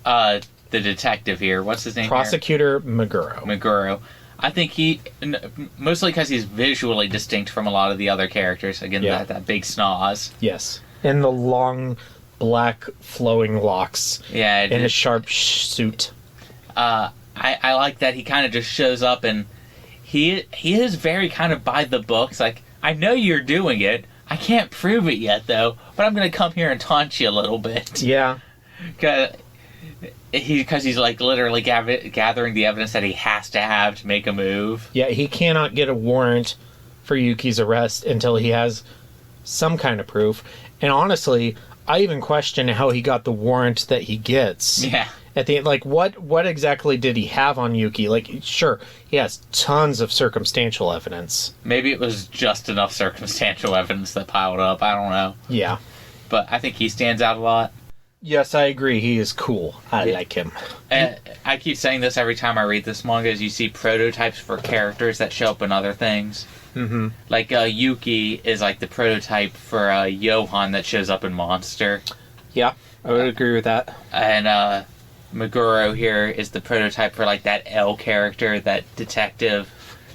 The detective here, what's his name? Prosecutor Meguro. Meguro. I think mostly because he's visually distinct from a lot of the other characters. Again, that big snoz. Yes. And the long, black, flowing locks. Yeah. In a sharp suit. I like that he kind of just shows up, and he is very kind of by the books. Like, I know you're doing it. I can't prove it yet, though, but I'm going to come here and taunt you a little bit. Yeah. Because he's like literally gathering the evidence that he has to have to make a move. Yeah, he cannot get a warrant for Yuki's arrest until he has some kind of proof. And honestly, I even question how he got the warrant that he gets. Yeah. At the end, like, what exactly did he have on Yuki? Like, sure, he has tons of circumstantial evidence. Maybe it was just enough circumstantial evidence that piled up. I don't know. Yeah. But I think he stands out a lot. Yes, I agree. He is cool. I like him. And I keep saying this every time I read this manga, is you see prototypes for characters that show up in other things. Mm-hmm. Like, Yuki is like the prototype for Johan that shows up in Monster. Yeah, I would agree with that. And, Meguro here is the prototype for, like, that L character, that detective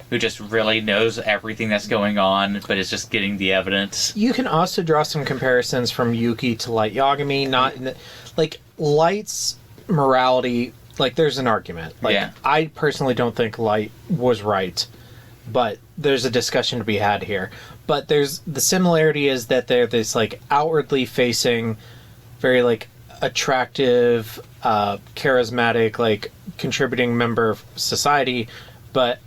who just really knows everything that's going on, but is just getting the evidence. You can also draw some comparisons from Yuki to Light Yagami. Not in the, like, Light's morality, like, there's an argument. Like, yeah. I personally don't think Light was right, but there's a discussion to be had here. But the similarity is that they're this, like, outwardly facing, very, like, attractive, charismatic, like, contributing member of society, but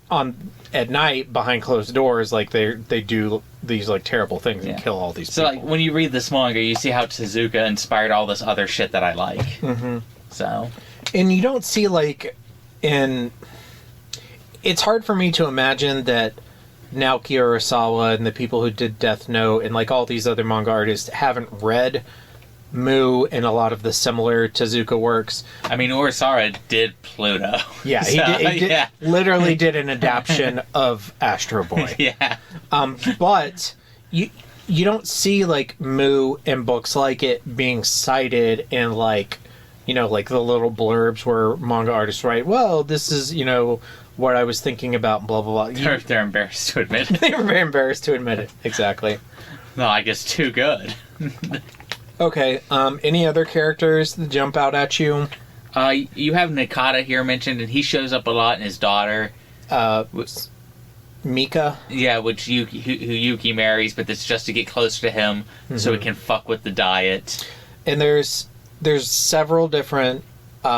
at night behind closed doors, like, they do these, like, terrible things and kill all these people. So, like, when you read this manga, you see how Tezuka inspired all this other shit that I like. Mm-hmm. So, and you don't see, like, it's hard for me to imagine that Naoki Urasawa and the people who did Death Note and, like, all these other manga artists haven't read Mu and a lot of the similar Tezuka works. I mean, Urasawa did Pluto. Yeah, he literally did an adaptation of Astro Boy. Yeah. But you don't see, like, Mu and books like it being cited in, like, you know, like the little blurbs where manga artists write, well, this is, you know, what I was thinking about, blah, blah, blah. They're embarrassed to admit it. They were very embarrassed to admit it. Exactly. No, I guess too good. Okay, any other characters that jump out at you? You have Nakata here mentioned, and he shows up a lot, and his daughter. Mika? Yeah, who Yuki marries, but it's just to get closer to him, so he can fuck with the diet. And there's several different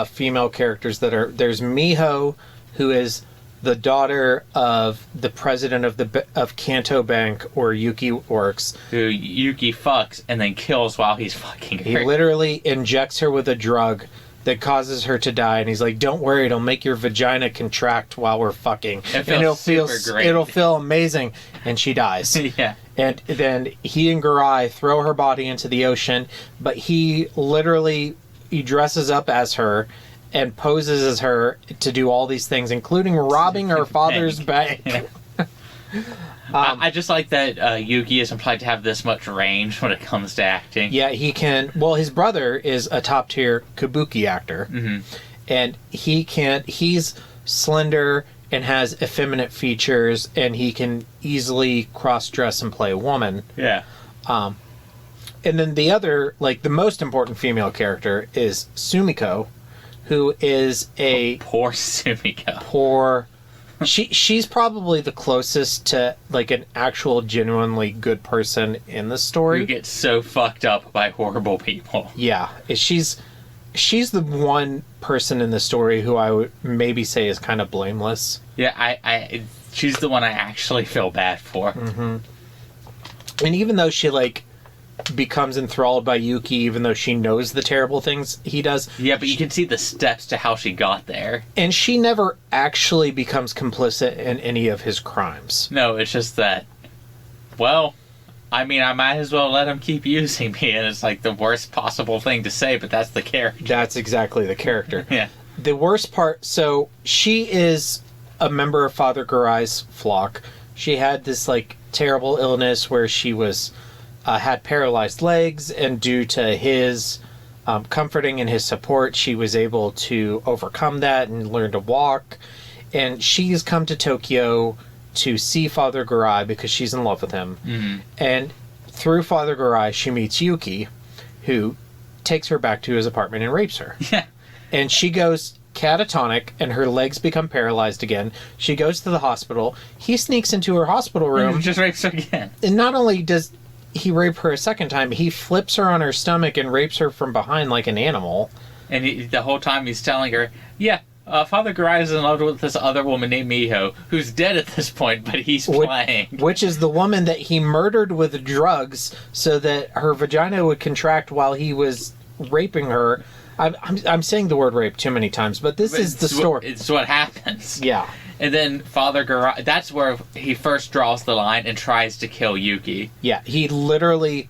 female characters there's Miho, who is the daughter of the president of Kanto Bank, where Yuki works. Who Yuki fucks and then kills while he's fucking her. He literally injects her with a drug that causes her to die, and he's like, don't worry, it'll make your vagina contract while we're fucking. It'll feel great. It'll feel amazing. And she dies. Yeah. And then he and Gurai throw her body into the ocean, but he dresses up as her and poses as her to do all these things, including robbing her father's bank. Yeah. I just like that Yuki is implied to have this much range when it comes to acting. Yeah, he can. Well, his brother is a top-tier kabuki actor. Mm-hmm. And he's slender and has effeminate features, and he can easily cross-dress and play a woman. Yeah. And then the other, like, the most important female character is Sumiko, who is poor Sumiko. She's probably the closest to, like, an actual genuinely good person in the story. Who gets so fucked up by horrible people. Yeah, she's the one person in the story who I would maybe say is kind of blameless. Yeah, she's the one I actually feel bad for. Mm-hmm. And even though she, like, becomes enthralled by Yuki, even though she knows the terrible things he does. Yeah, but you can see the steps to how she got there. And she never actually becomes complicit in any of his crimes. No, it's just that, well, I mean, I might as well let him keep using me, and it's like the worst possible thing to say, but that's the character. That's exactly the character. Yeah. The worst part, so she is a member of Father Gurai's flock. She had this, like, terrible illness where she was had paralyzed legs, and due to his comforting and his support, she was able to overcome that and learn to walk. And she's come to Tokyo to see Father Gurai because she's in love with him. Mm-hmm. And through Father Gurai, she meets Yuki, who takes her back to his apartment and rapes her. Yeah. And she goes catatonic, and her legs become paralyzed again. She goes to the hospital. He sneaks into her hospital room. Just rapes her again. And not only does he raped her a second time, he flips her on her stomach and rapes her from behind like an animal. And the whole time he's telling her, yeah, Father Garai is in love with this other woman named Miho, who's dead at this point, but he's playing. Which is the woman that he murdered with drugs so that her vagina would contract while he was raping her. I'm saying the word rape too many times, but this is the story. It's what happens. Yeah. And then Father Garai, that's where he first draws the line and tries to kill Yuki. Yeah, he literally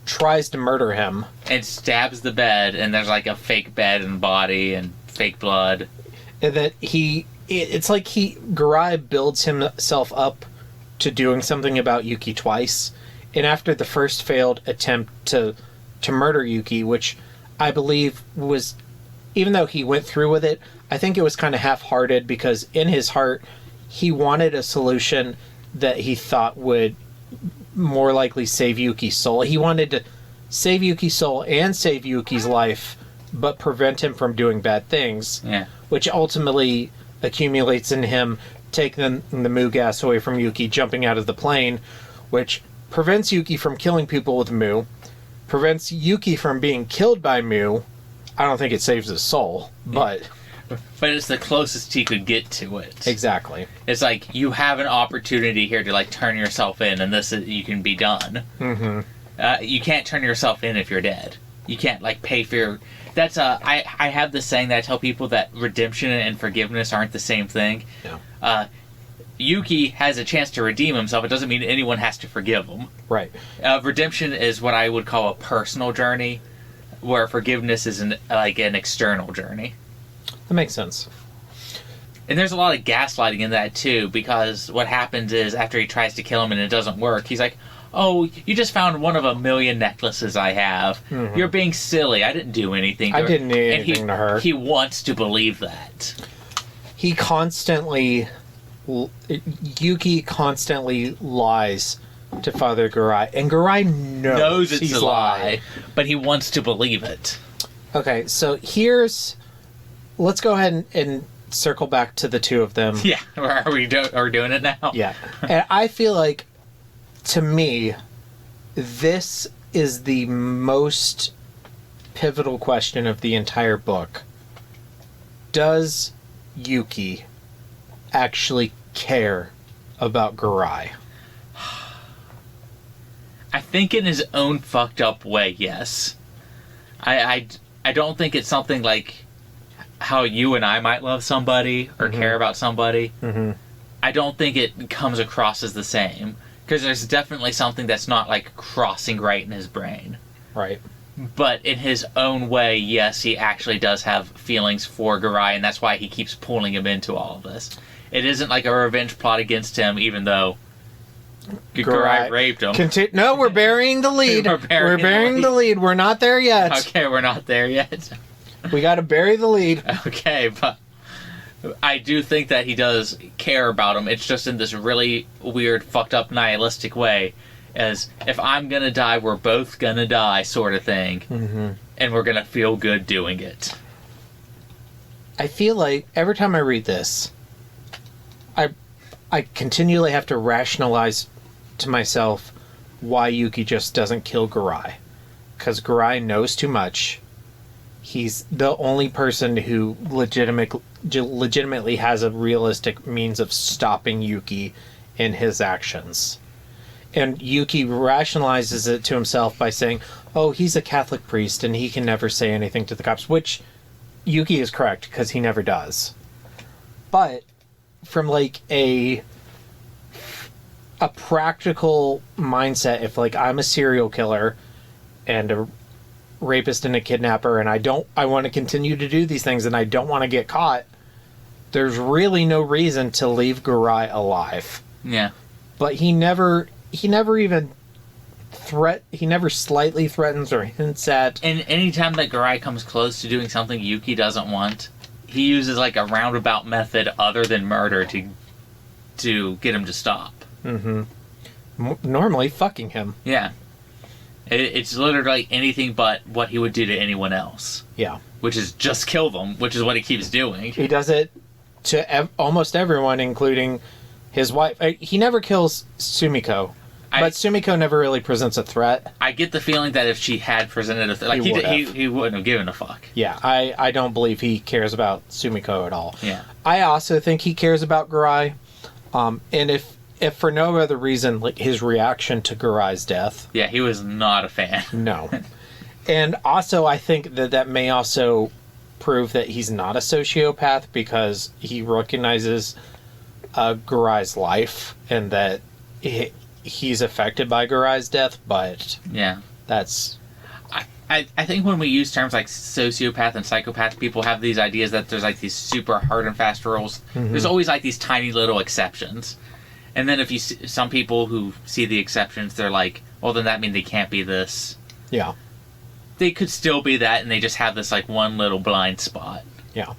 tries to murder him. And stabs the bed, and there's like a fake bed and body and fake blood. And that it's like Garai builds himself up to doing something about Yuki twice. And after the first failed attempt to murder Yuki, which I believe was, even though he went through with it, I think it was kind of half-hearted because in his heart, he wanted a solution that he thought would more likely save Yuki's soul. He wanted to save Yuki's soul and save Yuki's life, but prevent him from doing bad things. Yeah. Which ultimately accumulates in him taking the Mu gas away from Yuki, jumping out of the plane, which prevents Yuki from killing people with Mu, prevents Yuki from being killed by Mu. I don't think it saves his soul, but... But it's the closest he could get to it. Exactly. It's like, you have an opportunity here to, like, turn yourself in, and you can be done. Mm-hmm. You can't turn yourself in if you're dead. You can't, like, pay for your... That's I have this saying that I tell people that redemption and forgiveness aren't the same thing. Yeah. Yuki has a chance to redeem himself. It doesn't mean anyone has to forgive him. Right. Redemption is what I would call a personal journey, where forgiveness is an external journey. That makes sense. And there's a lot of gaslighting in that, too, because what happens is, after he tries to kill him and it doesn't work, he's like, oh, you just found one of a million necklaces I have. Mm-hmm. You're being silly. I didn't do anything to her. I didn't do anything to her. He wants to believe that. Yuki constantly lies to Father Garai, and Garai knows it's a lie, but he wants to believe it. Okay, so let's go ahead and circle back to the two of them. Yeah, are we doing it now? Yeah, and I feel like, to me, this is the most pivotal question of the entire book. Does Yuki actually care about Garai? I think in his own fucked up way, yes. I don't think it's something like how you and I might love somebody or care about somebody. Mm-hmm. I don't think it comes across as the same. Because there's definitely something that's not, like, crossing right in his brain. Right. But in his own way, yes, he actually does have feelings for Garai, and that's why he keeps pulling him into all of this. It isn't like a revenge plot against him, even though Garai raped him. No, we're burying the lead. We're burying the lead. We're not there yet. Okay, we're not there yet. We gotta bury the lead. Okay, but I do think that he does care about him. It's just in this really weird, fucked up, nihilistic way. As, if I'm gonna die, we're both gonna die, sort of thing. Mm-hmm. And we're gonna feel good doing it. I feel like every time I read this, I continually have to rationalize to myself why Yuki just doesn't kill Garai. Because Garai knows too much. He's the only person who legitimately has a realistic means of stopping Yuki in his actions. And Yuki rationalizes it to himself by saying, oh, he's a Catholic priest and he can never say anything to the cops, which Yuki is correct, because he never does. But from, like, a practical mindset, if, like, I'm a serial killer and a rapist and a kidnapper, and I want to continue to do these things and I don't want to get caught, there's really no reason to leave Garai alive. Yeah. But he never even he never slightly threatens or hints at. And anytime that Garai comes close to doing something Yuki doesn't want, he uses like a roundabout method other than murder to get him to stop. Mm-hmm. Normally fucking him. Yeah. It's literally anything but what he would do to anyone else. Yeah. Which is just kill them, which is what he keeps doing. He does it to almost everyone, including his wife. He never kills Sumiko, But Sumiko never really presents a threat. I get the feeling that if she had presented a threat, he wouldn't have given a fuck. Yeah, I don't believe he cares about Sumiko at all. Yeah. I also think he cares about Garai. And if for no other reason, like his reaction to Garai's death. Yeah, he was not a fan. No. And also, I think that may also prove that he's not a sociopath because he recognizes Garai's life and that he's affected by Garai's death, but yeah, that's... I think when we use terms like sociopath and psychopath, people have these ideas that there's like these super hard and fast rules. Mm-hmm. There's always like these tiny little exceptions. And then if you see some people who see the exceptions, they're like, well, then that means they can't be this. Yeah. They could still be that, and they just have this like one little blind spot. Yeah.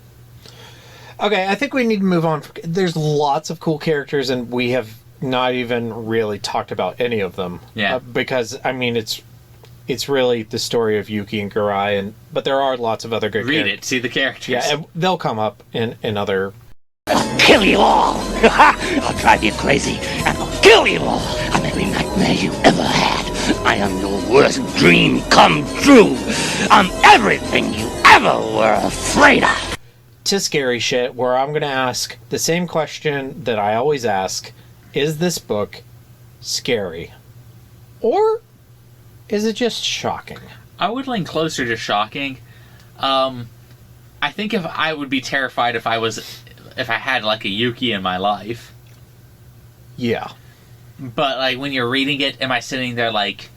Okay, I think we need to move on. There's lots of cool characters, and we have not even really talked about any of them. Yeah. Because, I mean, it's really the story of Yuki and Garai, but there are lots of other good characters. Read it, see the characters. Yeah, and they'll come up in other... I'll kill you all! I'll drive you crazy, and I'll kill you all! I'm every nightmare you ever had. I am your worst dream come true. I'm everything you ever were afraid of. To scary shit, where I'm going to ask the same question that I always ask. Is this book scary? Or is it just shocking? I would lean closer to shocking. I think if I would be terrified if I had like a Yuki in my life. Yeah. But like when you're reading it, am I sitting there like,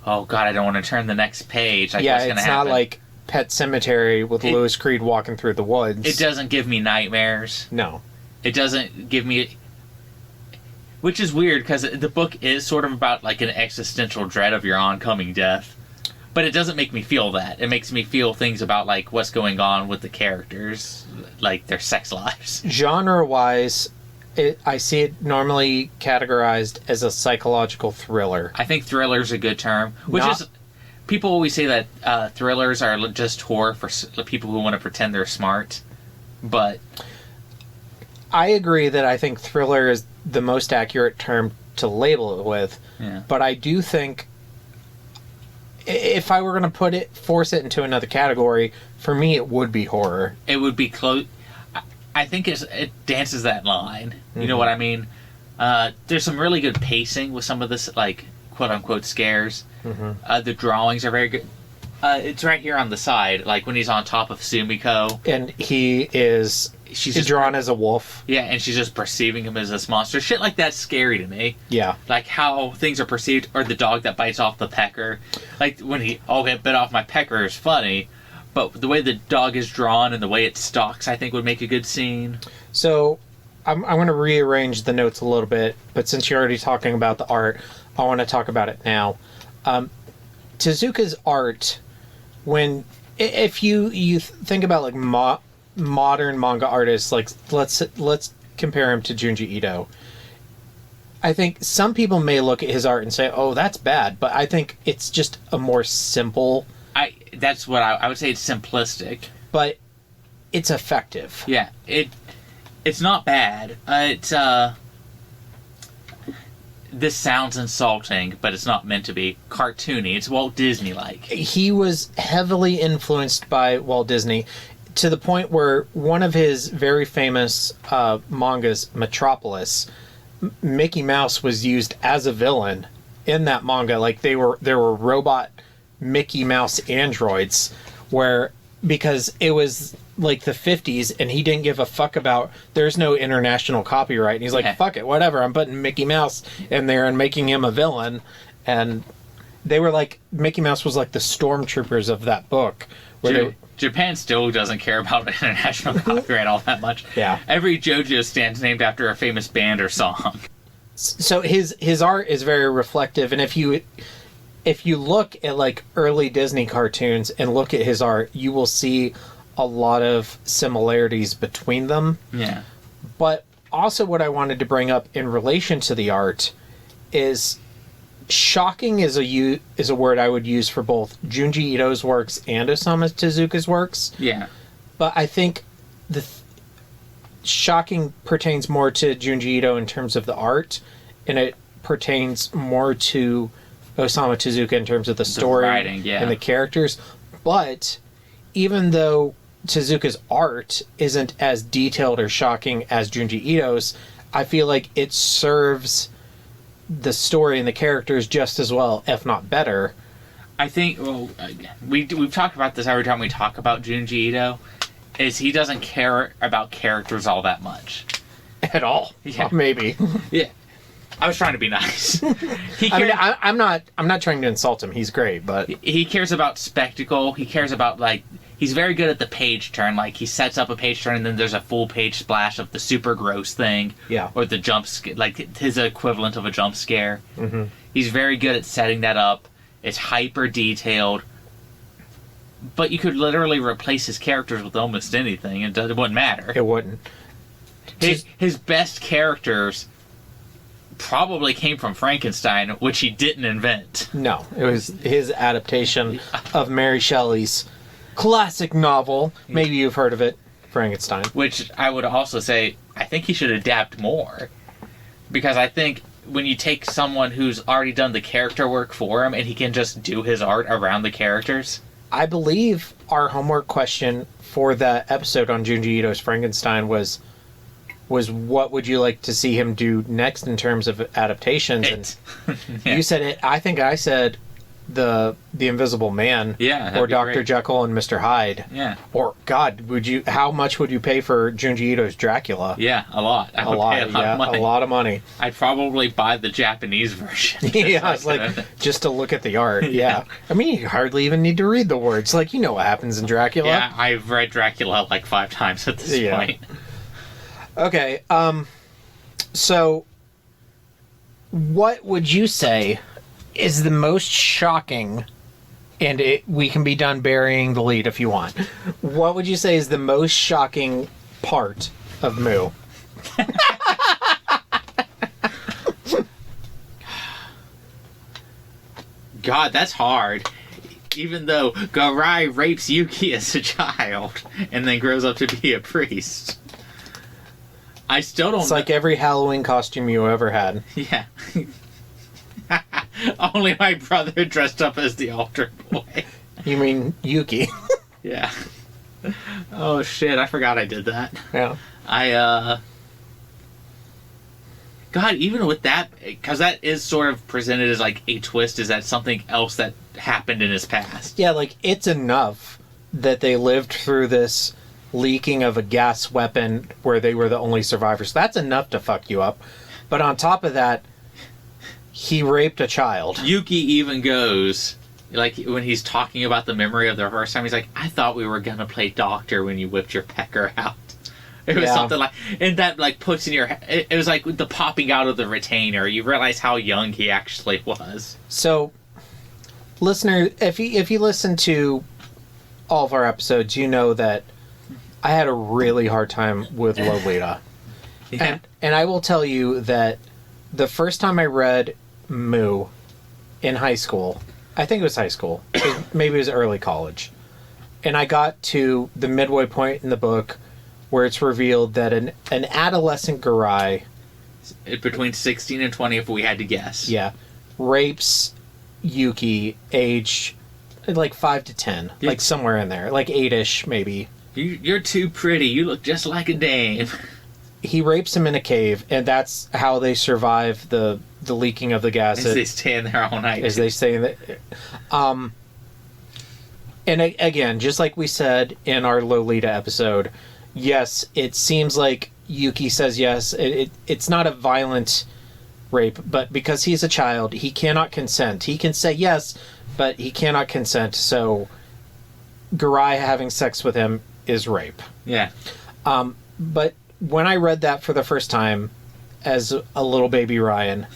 oh god, I don't want to turn the next page? Like, yeah, what's gonna it's happen? not like Pet Sematary with Lewis Creed walking through the woods. It doesn't give me nightmares. No. It doesn't give me... Which is weird, because the book is sort of about like an existential dread of your oncoming death. But it doesn't make me feel that. It makes me feel things about like what's going on with the characters, like their sex lives. Genre-wise, I see it normally categorized as a psychological thriller. I think thriller's a good term. People always say that thrillers are just horror for people who want to pretend they're smart. But I agree that I think thriller is the most accurate term to label it with. Yeah. But I do think if I were going to force it into another category, for me it would be horror. It would be close. I think it dances that line. You Mm-hmm. know what I mean? There's some really good pacing with some of this, like, quote-unquote scares. Mm-hmm. The drawings are very good. It's right here on the side, like when he's on top of Sumiko. And he's just drawn as a wolf. Yeah, and she's just perceiving him as this monster. Shit like that's scary to me. Yeah. Like how things are perceived, or the dog that bites off the pecker. Like when he, get bit off my pecker is funny, but the way the dog is drawn and the way it stalks, I think would make a good scene. So I'm going to rearrange the notes a little bit, but since you're already talking about the art, I want to talk about it now. Tezuka's art, if you think about like modern manga artists, like let's compare him to Junji Ito. I think some people may look at his art and say, "Oh, that's bad," but I think it's just a more simple. That's what I would say. It's simplistic, but it's effective. Yeah, it's not bad. This sounds insulting, but it's not meant to be cartoony. It's Walt Disney-like. He was heavily influenced by Walt Disney to the point where one of his very famous mangas, Metropolis, Mickey Mouse was used as a villain in that manga. Like there were robot Mickey Mouse androids because it was like the 50s and he didn't give a fuck about there's no international copyright, and he's like, fuck it, whatever, I'm putting Mickey Mouse in there and making him a villain. And they were like, Mickey Mouse was like the stormtroopers of that book. Japan still doesn't care about international copyright all that much. Yeah. Every JoJo stand's named after a famous band or song. So his art is very reflective, and if you look at like early Disney cartoons and look at his art, you will see a lot of similarities between them. Yeah. But also what I wanted to bring up in relation to the art is shocking is a word I would use for both Junji Ito's works and Osamu Tezuka's works. Yeah. But I think the shocking pertains more to Junji Ito in terms of the art, and it pertains more to Osamu Tezuka in terms of the story writing, yeah. and the characters. But even though Tezuka's art isn't as detailed or shocking as Junji Ito's, I feel like it serves the story and the characters just as well, if not better. I think, well, we've talked about this every time we talk about Junji Ito, is he doesn't care about characters all that much. At all. Yeah. Maybe. Yeah. I was trying to be nice. I'm not trying to insult him. He's great, but he cares about spectacle. He cares about, like, he's very good at the page turn. Like, he sets up a page turn and then there's a full page splash of the super gross thing. Yeah. Or the jump scare, like his equivalent of a jump scare. Mm-hmm. He's very good at setting that up. It's hyper detailed. But you could literally replace his characters with almost anything and it wouldn't matter. It wouldn't. His best characters probably came from Frankenstein, which he didn't invent. No, it was his adaptation of Mary Shelley's classic novel. Maybe you've heard of it, Frankenstein. Which I would also say, I think he should adapt more. Because I think when you take someone who's already done the character work for him and he can just do his art around the characters. I believe our homework question for that episode on Junji Ito's Frankenstein was what would you like to see him do next in terms of adaptations? And Yeah. You said it. I think I said the Invisible Man. Yeah, or that'd be Dr. great. Jekyll and Mr. Hyde. Yeah. Or God, how much would you pay for Junji Ito's Dracula? Yeah, a lot. I would pay a lot of money. A lot of money. I'd probably buy the Japanese version. Yeah, it's like just to look at the art. Yeah. I mean, you hardly even need to read the words. Like, you know what happens in Dracula. Yeah, I've read Dracula like 5 times at this point. Okay, so what would you say is the most shocking, and we can be done burying the lead if you want, what would you say is the most shocking part of Moo? God, that's hard. Even though Garai rapes Yuki as a child and then grows up to be a priest. I still don't... It's like every Halloween costume you ever had. Yeah. Only my brother dressed up as the altar boy. You mean Yuki? Yeah. Oh shit, I forgot I did that. Yeah. God, even with that, because that is sort of presented as like a twist, is that something else that happened in his past. Yeah, like, it's enough that they lived through this leaking of a gas weapon where they were the only survivors. That's enough to fuck you up. But on top of that, he raped a child. Yuki even goes, like, when he's talking about the memory of the first time, he's like, I thought we were gonna play doctor when you whipped your pecker out. It was something like, and that like puts in your head, it was like the popping out of the retainer. You realize how young he actually was. So, listener, if you listen to all of our episodes, you know that I had a really hard time with Lolita. Yeah. And I will tell you that the first time I read Moo in high school, I think it was high school, maybe it was early college, and I got to the midway point in the book where it's revealed that an adolescent Garai, between 16 and 20 if we had to guess. Yeah. Rapes Yuki age like 5 to 10. Like somewhere in there. Like 8-ish maybe. You're too pretty. You look just like a dame. He rapes him in a cave, and that's how they survive the leaking of the gas. As they stay in there all night. As they stay in the... and again, just like we said in our Lolita episode, yes, it seems like Yuki says yes. It's not a violent rape, but because he's a child, he cannot consent. He can say yes, but he cannot consent. So Garai having sex with him is rape. Yeah. But when I read that for the first time as a little baby Ryan,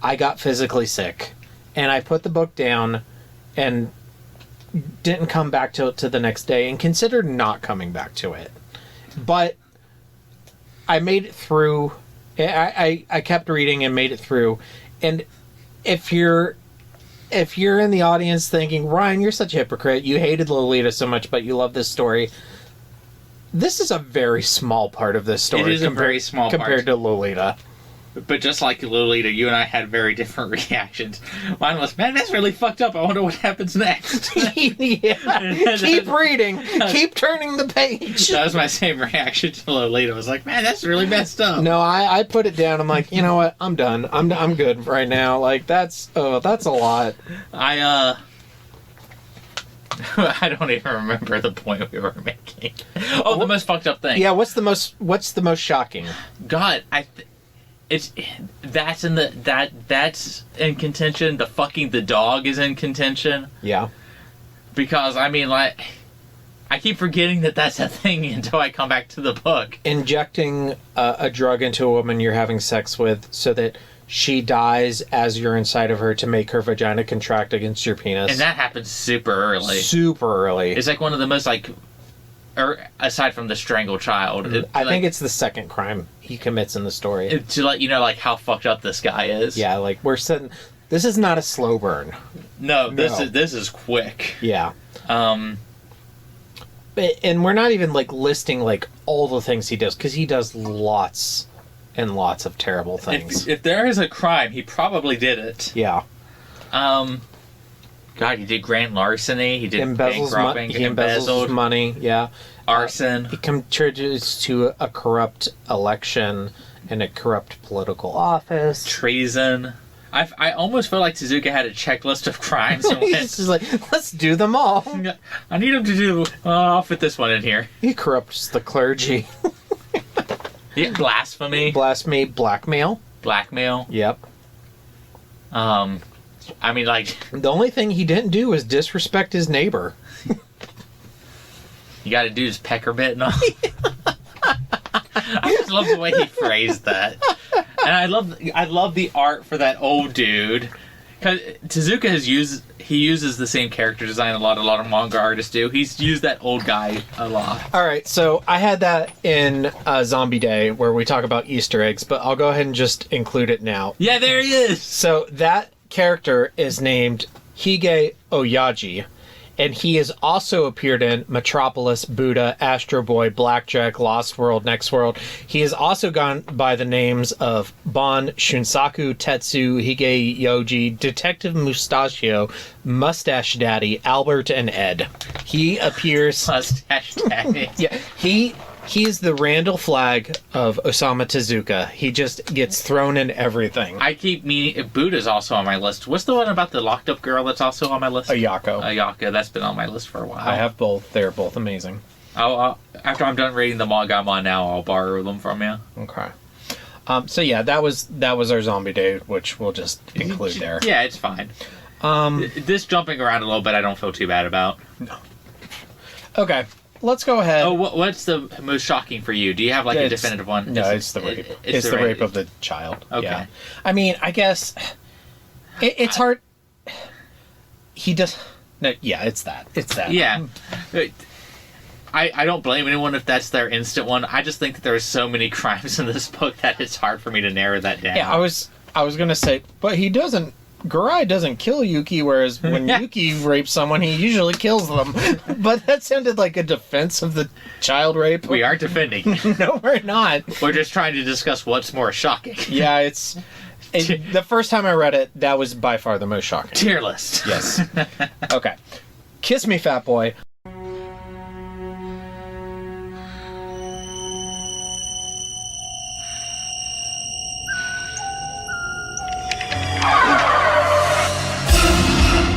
I got physically sick. And I put the book down and didn't come back to it to the next day and considered not coming back to it. But I made it through. I kept reading and made it through. And if you're in the audience thinking, Ryan, you're such a hypocrite, you hated Lolita so much, but you love this story, this is a very small part of this story. It is a very small part. Compared to Lolita. But just like Lolita, you and I had very different reactions. Mine was, man, that's really fucked up. I wonder what happens next. Yeah. Keep reading. Keep turning the page. That was my same reaction to Lolita. I was like, man, that's really messed up. No, I put it down. I'm like, you know what? I'm done. I'm good right now. Like, that's a lot. I don't even remember the point we were making. Oh, the most fucked up thing. Yeah, what's the most shocking? God, that's in contention. The fucking the dog is in contention. Yeah. Because I mean, like, I keep forgetting that that's a thing until I come back to the book. Injecting a drug into a woman you're having sex with so that she dies as you're inside of her to make her vagina contract against your penis. And that happens super early. Super early. It's like one of the most, like, aside from the strangled child. I think it's the second crime he commits in the story. To let you know, like, how fucked up this guy is. Yeah, like, we're sitting... This is not a slow burn. No, this is quick. Yeah. And we're not even, like, listing, like, all the things he does, because he does lots and lots of terrible things. If there is a crime, he probably did it. Yeah. God, he did grand larceny. He did bank robbing. He embezzles money. Yeah. Arson. He contributes to a corrupt election and a corrupt political office. Treason. I almost feel like Tezuka had a checklist of crimes. And He's just like, let's do them all. I need him to do... I'll fit this one in here. He corrupts the clergy. Yeah, blasphemy. Blasphemy. Blackmail. Blackmail. Yep. I mean, like... The only thing he didn't do was disrespect his neighbor. You gotta do his pecker bit and all. I just love the way he phrased that. And I love the art for that old dude. Because Tezuka uses the same character design a lot of manga artists do. He's used that old guy a lot. Alright, so I had that in Zombie Day where we talk about Easter eggs, but I'll go ahead and just include it now. Yeah, there he is! So that character is named Hige Oyaji, and he has also appeared in Metropolis, Buddha, Astro Boy, Blackjack, Lost World, Next World. He has also gone by the names of Bon, Shunsaku, Tetsu, Hige Yoji, Detective Mustachio, Mustache Daddy, Albert, and Ed. He appears... Mustache Daddy. Yeah, He's the Randall Flagg of Osamu Tezuka. He just gets thrown in everything. I keep meaning... Buddha's also on my list. What's the one about the locked up girl that's also on my list? Ayako. That's been on my list for a while. I have both. They're both amazing. After I'm done reading the manga I'm on now, I'll borrow them from you. Okay. So yeah, that was our Zombie Day, which we'll just include there. Yeah, it's fine. This jumping around a little bit I don't feel too bad about. No. Okay. Let's go ahead. Oh, what's the most shocking for you? Do you have like a definitive one? No, it's the rape. It's the rape of the child. Okay. Yeah. I mean, I guess it's hard. He does. No, yeah, it's that. It's that. Yeah. I don't blame anyone if that's their instant one. I just think that there are so many crimes in this book that it's hard for me to narrow that down. Yeah, I was gonna say, but he doesn't. Garai doesn't kill Yuki, whereas when Yuki rapes someone, he usually kills them. But that sounded like a defense of the child rape. We are defending. No, we're not. We're just trying to discuss what's more shocking. Yeah, the first time I read it, that was by far the most shocking. Tier list. Yes. Okay. Kiss me, fat boy.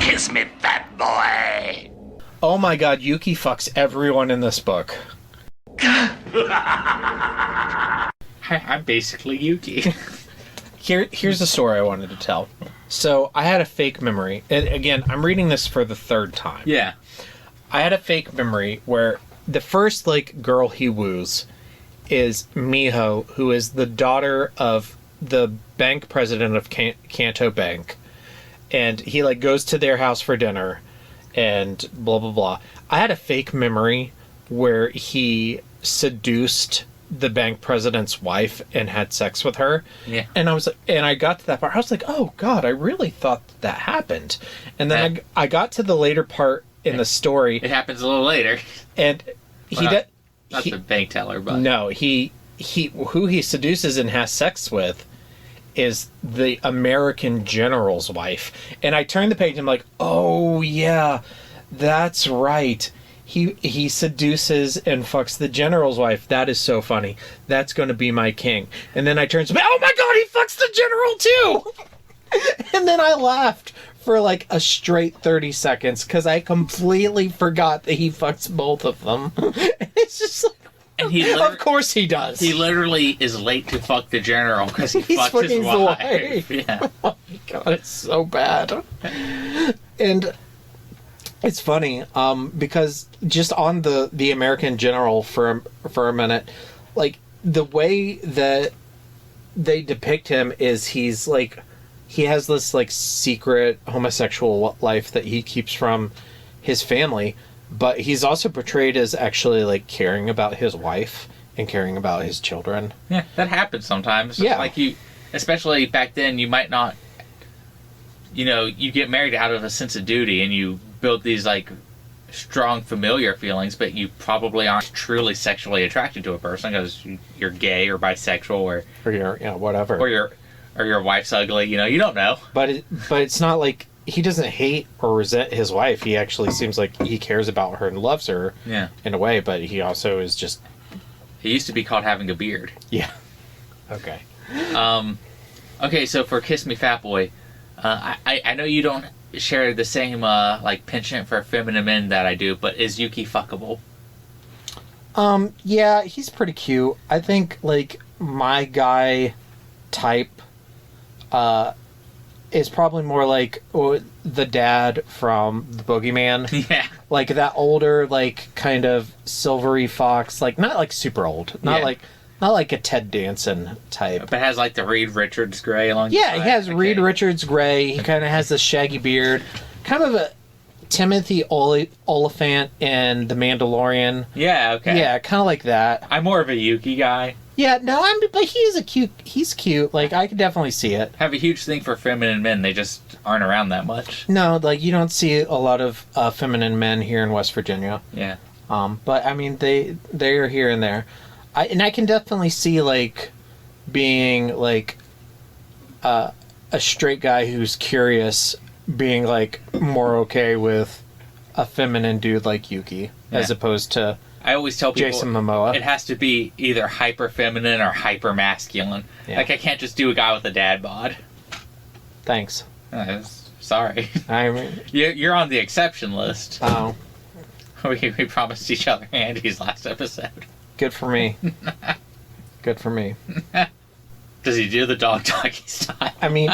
Kiss me, fat boy. Oh my god, Yuki fucks everyone in this book. I'm basically Yuki. Here's the story I wanted to tell. So, I had a fake memory. And again, I'm reading this for the third time. Yeah. I had a fake memory where the first, girl he woos is Miho, who is the daughter of the bank president of Kanto Bank. And he, goes to their house for dinner and blah, blah, blah. I had a fake memory where he seduced the bank president's wife and had sex with her. Yeah. And I got to that part. I was like, oh, God, I really thought that happened. And then I got to the later part in the story. It happens a little later. And not the bank teller, but... No, who he seduces and has sex with is the American general's wife. And I turned the page and I'm like, oh yeah, that's right. He seduces and fucks the general's wife. That is so funny. That's going to be my king. And then I turned to, oh my god, he fucks the general too! And then I laughed for like a straight 30 seconds because I completely forgot that he fucks both of them. And it's just like, and of course he does. He literally is late to fuck the general because he fucked his fucking wife. Yeah. Oh my god, it's so bad. And it's funny, because just on the American general for a minute, like the way that they depict him is he's like, he has this like secret homosexual life that he keeps from his family, but he's also portrayed as actually like caring about his wife and caring about his children. Yeah, that happens sometimes. Yeah. Like you, especially back then, you might not, you get married out of a sense of duty and you build these like strong familiar feelings, but you probably aren't truly sexually attracted to a person because you're gay or bisexual or you're, whatever. Or your wife's ugly, you don't know. But it's not like he doesn't hate or resent his wife. He actually seems like he cares about her and loves her in a way, but he also is just... He used to be called having a beard. Yeah. Okay. Okay, so for Kiss Me Fat Boy, I know you don't share the same like penchant for feminine men that I do, but is Yuki fuckable? Yeah, he's pretty cute. I think like my guy type is probably more like the dad from the Boogeyman. Yeah. Like that older, like kind of silvery fox, like not like super old, not like a Ted Danson type, but has like the Reed Richards gray along. Yeah, he has Reed Richards gray. He kind of has the shaggy beard, kind of a Timothy Oliphant in The Mandalorian. Yeah, okay. Yeah, kind of like that. I'm more of a Yuki guy. Yeah, no, but he's cute. Like, I could definitely see it. Have a huge thing for feminine men. They just aren't around that much. No, like, you don't see a lot of feminine men here in West Virginia. Yeah. But, I mean, they are here and there. I can definitely see, like, being, like, a straight guy who's curious being, like, more okay with a feminine dude like Yuki, as opposed to... I always tell people Jason Momoa. It has to be either hyper feminine or hyper masculine. Yeah. Like I can't just do a guy with a dad bod. Thanks. Sorry. I mean, you're on the exception list. Oh. We promised each other handies last episode. Good for me. Good for me. Does he do the doggy style? I mean,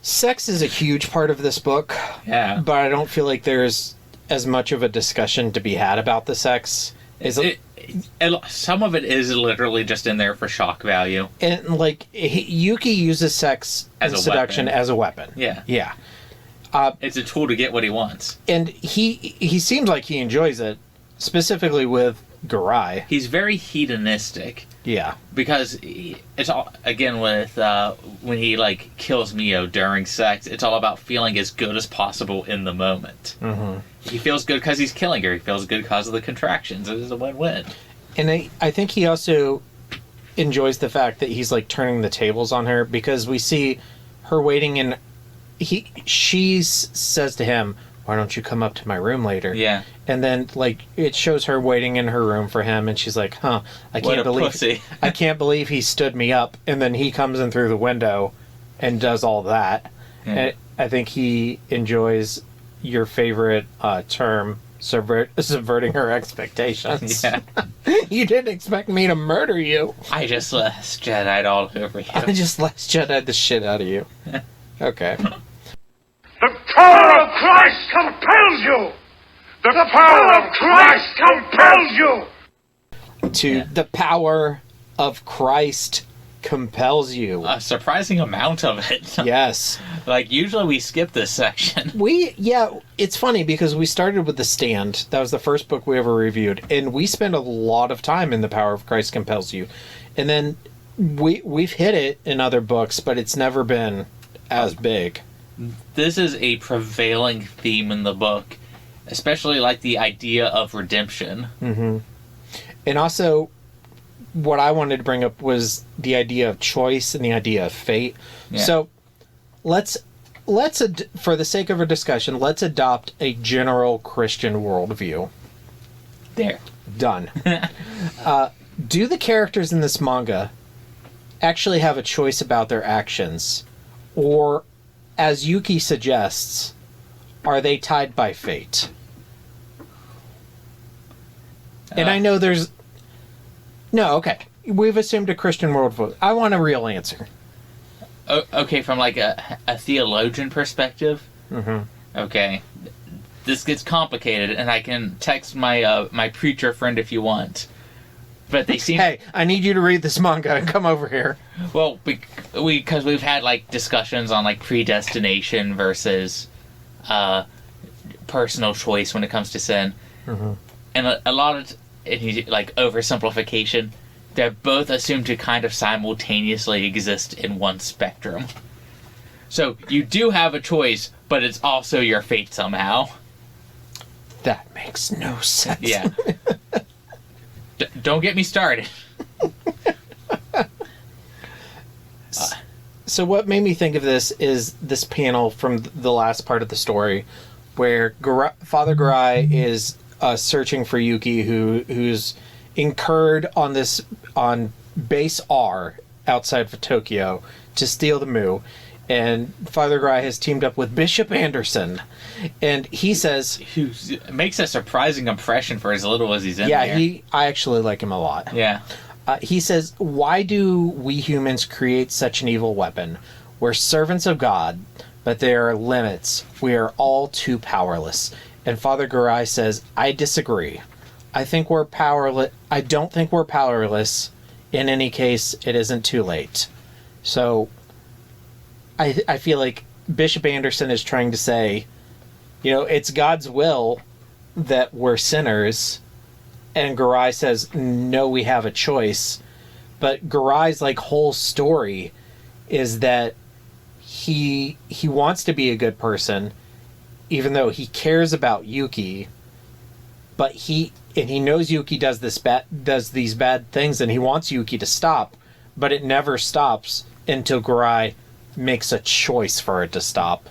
sex is a huge part of this book. Yeah. But I don't feel like there's as much of a discussion to be had about the sex. Some of it is literally just in there for shock value. And, like, Yuki uses sex and seduction as a weapon. Yeah. Yeah. It's a tool to get what he wants. And he seems like he enjoys it, specifically with Garai. He's very hedonistic. Yeah. Because it's all, again, with when he, like, kills Mio during sex, it's all about feeling as good as possible in the moment. Mm-hmm. He feels good because he's killing her. He feels good because of the contractions. It is a win-win. And I think he also enjoys the fact that he's, like, turning the tables on her, because we see her waiting in... She says to him, why don't you come up to my room later? Yeah. And then, like, it shows her waiting in her room for him, and she's like, I can't believe he stood me up. And then he comes in through the window and does all that. Yeah. And I think he enjoys your favorite term, subverting her expectations. Yeah. You didn't expect me to murder you. I just Last Jedi'd all over you. I just Last Jedi'd the shit out of you. Okay. The power of Christ compels you! The power of Christ compels you! The power of Christ compels you. A surprising amount of it. Yes. Like, usually we skip this section. It's funny because we started with The Stand. That was the first book we ever reviewed. And we spent a lot of time in The Power of Christ Compels You. And then we've hit it in other books, but it's never been as big. This is a prevailing theme in the book, especially like the idea of redemption. Mm-hmm. And also, what I wanted to bring up was the idea of choice and the idea of fate. Yeah. So let's for the sake of our discussion, let's adopt a general Christian worldview. There. Done. Do the characters in this manga actually have a choice about their actions? Or, as Yuki suggests, are they tied by fate? And I know there's... No, okay. We've assumed a Christian worldview. I want a real answer. Okay, from like a theologian perspective? Mm-hmm. Okay. This gets complicated, and I can text my my preacher friend if you want. But they seem... Hey, I need you to read this manga and come over here. Well, because we've had like discussions on like predestination versus personal choice when it comes to sin. Mm-hmm. And a lot of like oversimplification, they're both assumed to kind of simultaneously exist in one spectrum. So you do have a choice, but it's also your fate somehow. That makes no sense. Yeah. Don't get me started. So what made me think of this is this panel from the last part of the story where Father Garai is searching for Yuki, who's incurred on base R outside of Tokyo to steal the Mu. And Father Garai has teamed up with Bishop Anderson. And he says... He makes a surprising impression for as little as he's in there. Yeah, I actually like him a lot. Yeah. He says, why do we humans create such an evil weapon? We're servants of God, but there are limits. We are all too powerless. And Father Garai says, I disagree. I think we're powerless. I don't think we're powerless. In any case, it isn't too late. So... I feel like Bishop Anderson is trying to say, it's God's will that we're sinners, and Garai says, no, we have a choice. But Garai's whole story is that he wants to be a good person, even though he cares about Yuki, but he knows Yuki does these bad things, and he wants Yuki to stop, but it never stops until Garai makes a choice for it to stop.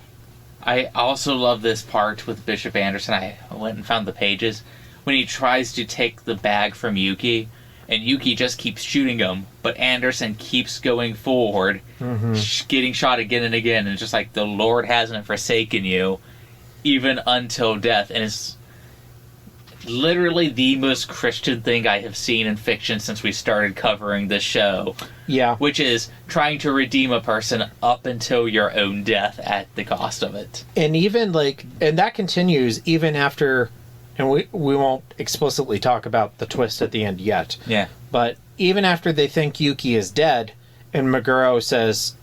I also love this part with Bishop Anderson. I went and found the pages when he tries to take the bag from Yuki, and Yuki just keeps shooting him, but Anderson keeps going forward, getting shot again and again, and it's just like, the Lord hasn't forsaken you, even until death. And it's literally the most Christian thing I have seen in fiction since we started covering this show. Yeah. Which is trying to redeem a person up until your own death at the cost of it. And even and that continues even after, and we won't explicitly talk about the twist at the end yet. Yeah. But even after they think Yuki is dead, and Meguro says,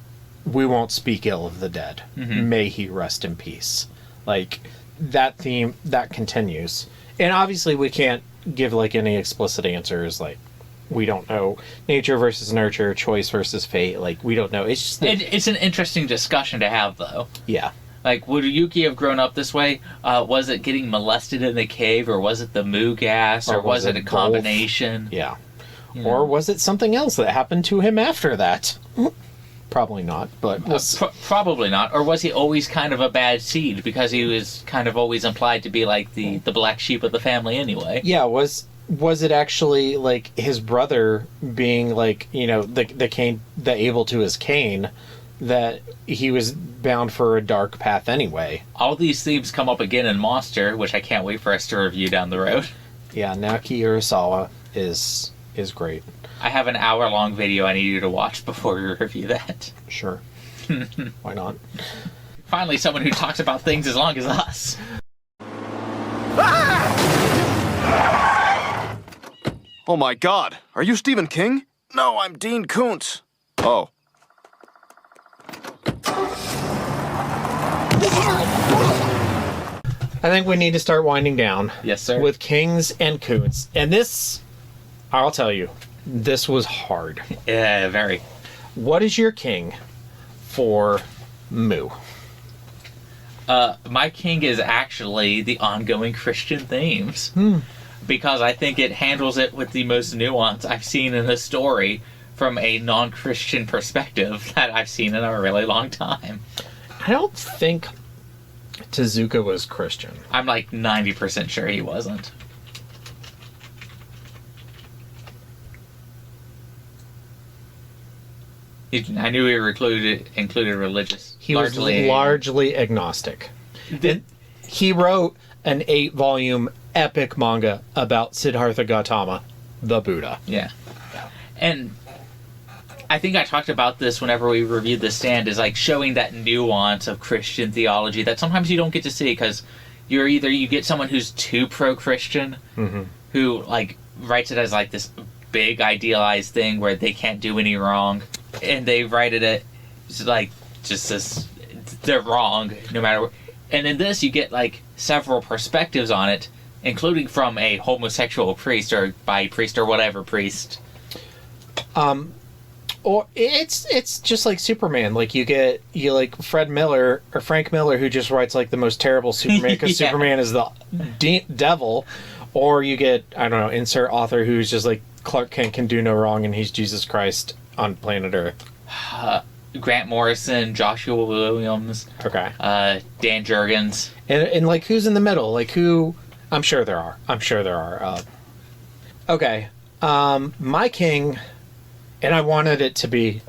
we won't speak ill of the dead. Mm-hmm. May he rest in peace. That theme, that continues. And obviously we can't give any explicit answers, we don't know nature versus nurture, choice versus fate, we don't know. It's just it's an interesting discussion to have, though. Yeah. Would Yuki have grown up this way? Was it getting molested in the cave, or was it the Mu gas, or was it a combination? Yeah. Or was it something else that happened to him after that? Probably not, but... probably not. Or was he always kind of a bad seed, because he was kind of always implied to be the black sheep of the family anyway? Yeah, was it actually his brother being the Cain, the Abel to his Cain, that he was bound for a dark path anyway? All these themes come up again in Monster, which I can't wait for us to review down the road. Yeah, Naoki Urasawa is great. I have an hour-long video I need you to watch before we review that. Sure. Why not? Finally, someone who talks about things as long as us. Oh my God, are you Stephen King? No, I'm Dean Koontz. Oh. I think we need to start winding down. Yes, sir. With Kings and Koontz. And this, I'll tell you, this was hard. Yeah, very. What is your king for Mu? My king is actually the ongoing Christian themes. because I think it handles it with the most nuance I've seen in a story from a non-Christian perspective that I've seen in a really long time. I don't think Tezuka was Christian. I'm like 90% sure he wasn't. I knew he included religious. He was largely agnostic. He wrote an 8-volume epic manga about Siddhartha Gautama, the Buddha. Yeah. And I think I talked about this whenever we reviewed The Stand, is like showing that nuance of Christian theology that sometimes you don't get to see, because you get someone who's too pro-Christian, who like writes it as like this big idealized thing where they can't do any wrong, and they write it like just this, they're wrong no matter what. And in this you get like several perspectives on it, including from a homosexual priest or bi priest or whatever priest. Or it's just like Superman. Like you like Frank Miller, who just writes like the most terrible Superman because Yeah. Superman is the devil. Or you get, I don't know, insert author who's just like Clark Kent can do no wrong and he's Jesus Christ on planet Earth. Grant Morrison, Joshua Williams, Okay. Dan Jurgens. And like who's in the middle? Like who? I'm sure there are. Okay. My king, and I wanted it to be.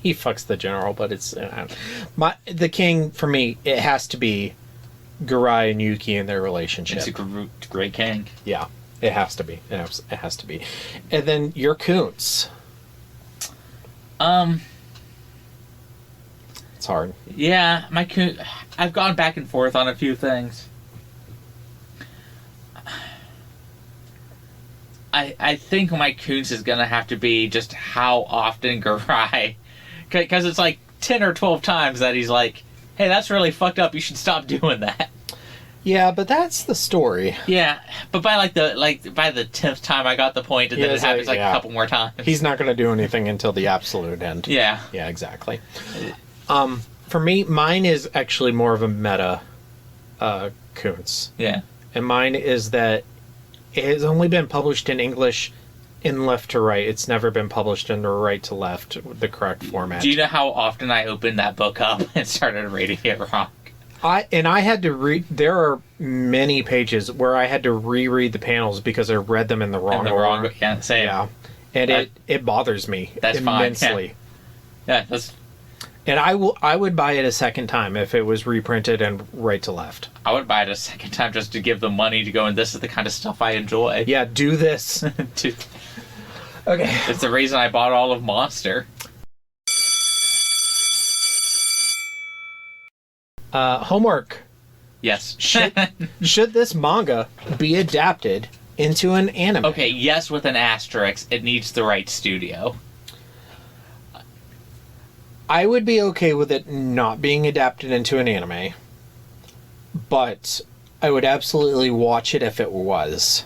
He fucks the general, but it's the king for me. It has to be Garai and Yuki and their relationship. It's a great king. Yeah, it has to be. It has to be. And then your Koontz. It's hard. Yeah, I've gone back and forth on a few things. I think my Koontz is gonna have to be just how often Garai, because it's like 10 or 12 times that he's like, hey, that's really fucked up, you should stop doing that. Yeah, but that's the story. Yeah, but by the 10th time I got the point, and then it happens a couple more times. He's not gonna do anything until the absolute end. Yeah. Yeah, exactly. For me, mine is actually more of a meta Koontz. Yeah. And mine is that it has only been published in English in left to right. It's never been published in the right to left, the correct format. Do you know how often I opened that book up and started reading it wrong? I had to read. There are many pages where I had to reread the panels because I read them in the wrong order. Yeah, same. Yeah, and it bothers me immensely. Fine. Yeah, that's. And I would buy it a second time if it was reprinted and right to left. I would buy it a second time just to give them money to go, and this is the kind of stuff I enjoy. Yeah, do this. Okay. It's the reason I bought all of Monster. Homework. Yes. Should this manga be adapted into an anime? Okay, yes, with an asterisk. It needs the right studio. I would be okay with it not being adapted into an anime, but I would absolutely watch it if it was.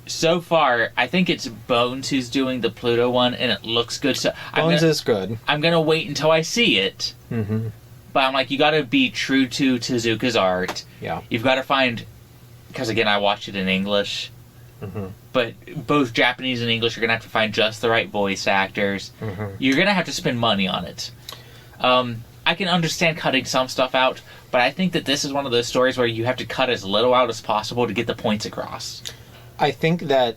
So far, I think it's Bones who's doing the Pluto one, and it looks good. So Bones is good. I'm gonna wait until I see it. Mm-hmm. But I'm like, you gotta be true to Tezuka's art. Yeah. You've gotta find... Because, again, I watched it in English. Mm-hmm. But both Japanese and English, you're gonna have to find just the right voice actors. Mm-hmm. You're gonna have to spend money on it. I can understand cutting some stuff out, but I think that this is one of those stories where you have to cut as little out as possible to get the points across. I think that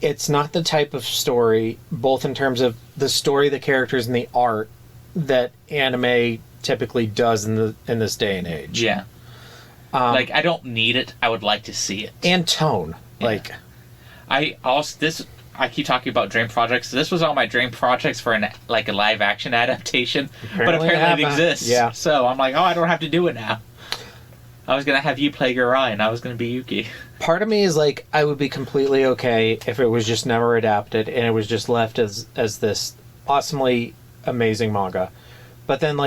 it's not the type of story, both in terms of the story, the characters, and the art, that anime typically does in this day and age. Yeah. I don't need it. I would like to see it. And tone. Yeah. I keep talking about dream projects. This was on my dream projects for a live action adaptation, but apparently it exists. Yeah. So I'm like, I don't have to do it now. I was gonna have you play Garai, and I was gonna be Yuki. Part of me is like, I would be completely okay if it was just never adapted and it was just left as this awesomely amazing manga. But then,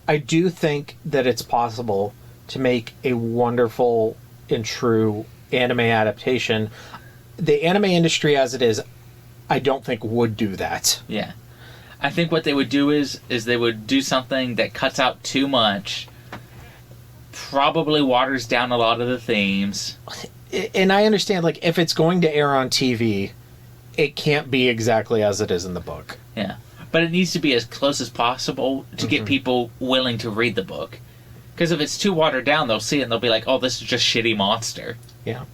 I do think that it's possible to make a wonderful and true anime adaptation. The anime industry as it is, I don't think would do that. Yeah. I think what they would do is they would do something that cuts out too much, probably waters down a lot of the themes. and I understand, like, if it's going to air on TV, it can't be exactly as it is in the book. Yeah. But it needs to be as close as possible to get people willing to read the book. Because if it's too watered down, they'll see it and they'll be like, oh, this is just shitty Monster. Yeah.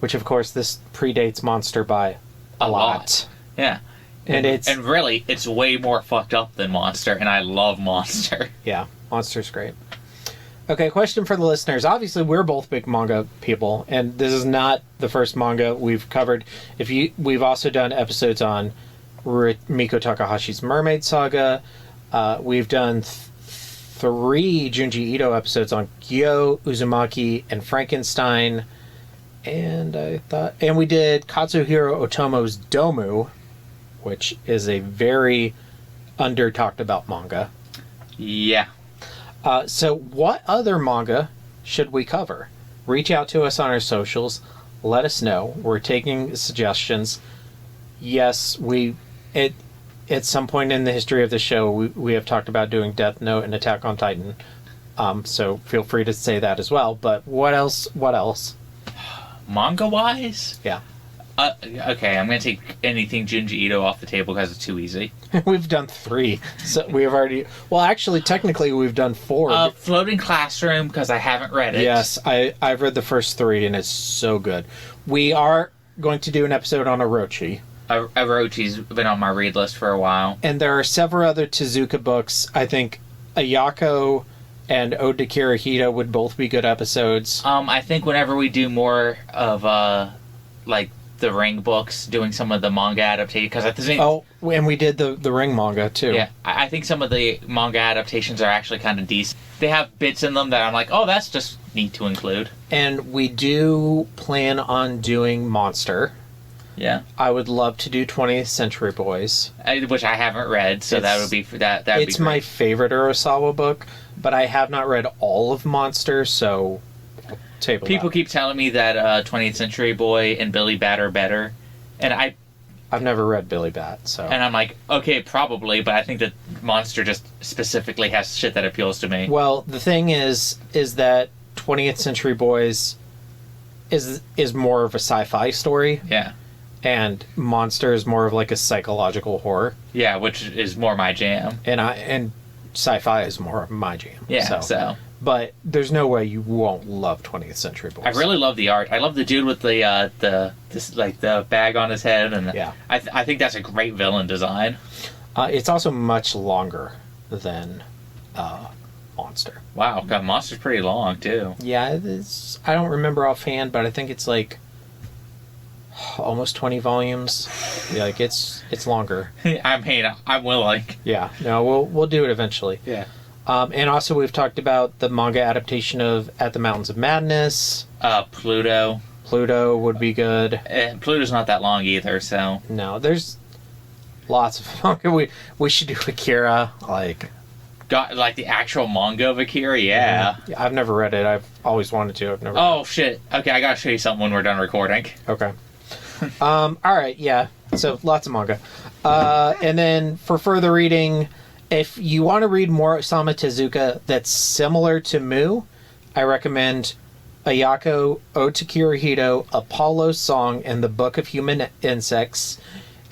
Which, of course, this predates Monster by a lot. Yeah. And really, it's way more fucked up than Monster, and I love Monster. Yeah, Monster's great. Okay, question for the listeners. Obviously, we're both big manga people, and this is not the first manga we've covered. We've also done episodes on Miko Takahashi's Mermaid Saga. We've done 3 Junji Ito episodes on Gyo, Uzumaki, and Frankenstein. And we did Katsuhiro Otomo's Domu, which is a very under-talked about manga. Yeah. So what other manga should we cover? Reach out to us on our socials. Let us know. We're taking suggestions. Yes, at some point in the history of the show, we have talked about doing Death Note and Attack on Titan. So feel free to say that as well. But what else? Manga-wise? Yeah. Okay, I'm going to take anything Junji Ito off the table because it's too easy. We've done 3. So we have already... Well, actually, technically, we've done 4. Floating Classroom, because I haven't read it. Yes, I've read the first 3, and it's so good. We are going to do an episode on Orochi. Orochi's been on my read list for a while. And there are several other Tezuka books. I think Ayako and Ode to Kirihito would both be good episodes. I think whenever we do more of, like, the Ring books, doing some of the manga adaptations, because I think... Oh, and we did the Ring manga, too. Yeah, I think some of the manga adaptations are actually kind of decent. They have bits in them that I'm like, oh, that's just neat to include. And we do plan on doing Monster. Yeah. I would love to do 20th Century Boys. Which I haven't read, so that would be... that would be It's my favorite Urasawa book, but I have not read all of Monster, so... People keep telling me that 20th Century Boy and Billy Bat are better, and I've never read Billy Bat, so... And I'm like, okay, probably, but I think that Monster just specifically has shit that appeals to me. Well, the thing is that 20th Century Boys is more of a sci-fi story. Yeah. And Monster is more of like a psychological horror. Yeah, which is more my jam. And sci-fi is more of my jam. Yeah, so... But there's no way you won't love 20th Century Boys. I really love the art. I love the dude with the bag on his head, and yeah. I think that's a great villain design. It's also much longer than Monster. Wow, God, Monster's pretty long too. Yeah, I don't remember offhand, but I think it's like almost 20 volumes. Yeah, like it's longer. I mean, I'm willing. Yeah, no, we'll do it eventually. Yeah. And also we've talked about the manga adaptation of At the Mountains of Madness. Pluto. Pluto would be good. And Pluto's not that long either, so... No, there's lots of manga. We should do Akira, like the actual manga of Akira, yeah. I've never read it. I've always wanted to. I've never Oh, shit. Okay, I gotta show you something when we're done recording. Okay. Alright, yeah. So, lots of manga. And then, for further reading... If you want to read more Osamu Tezuka that's similar to Mu, I recommend Ayako, Ode to Kirihito, Apollo's Song, and the Book of Human Insects.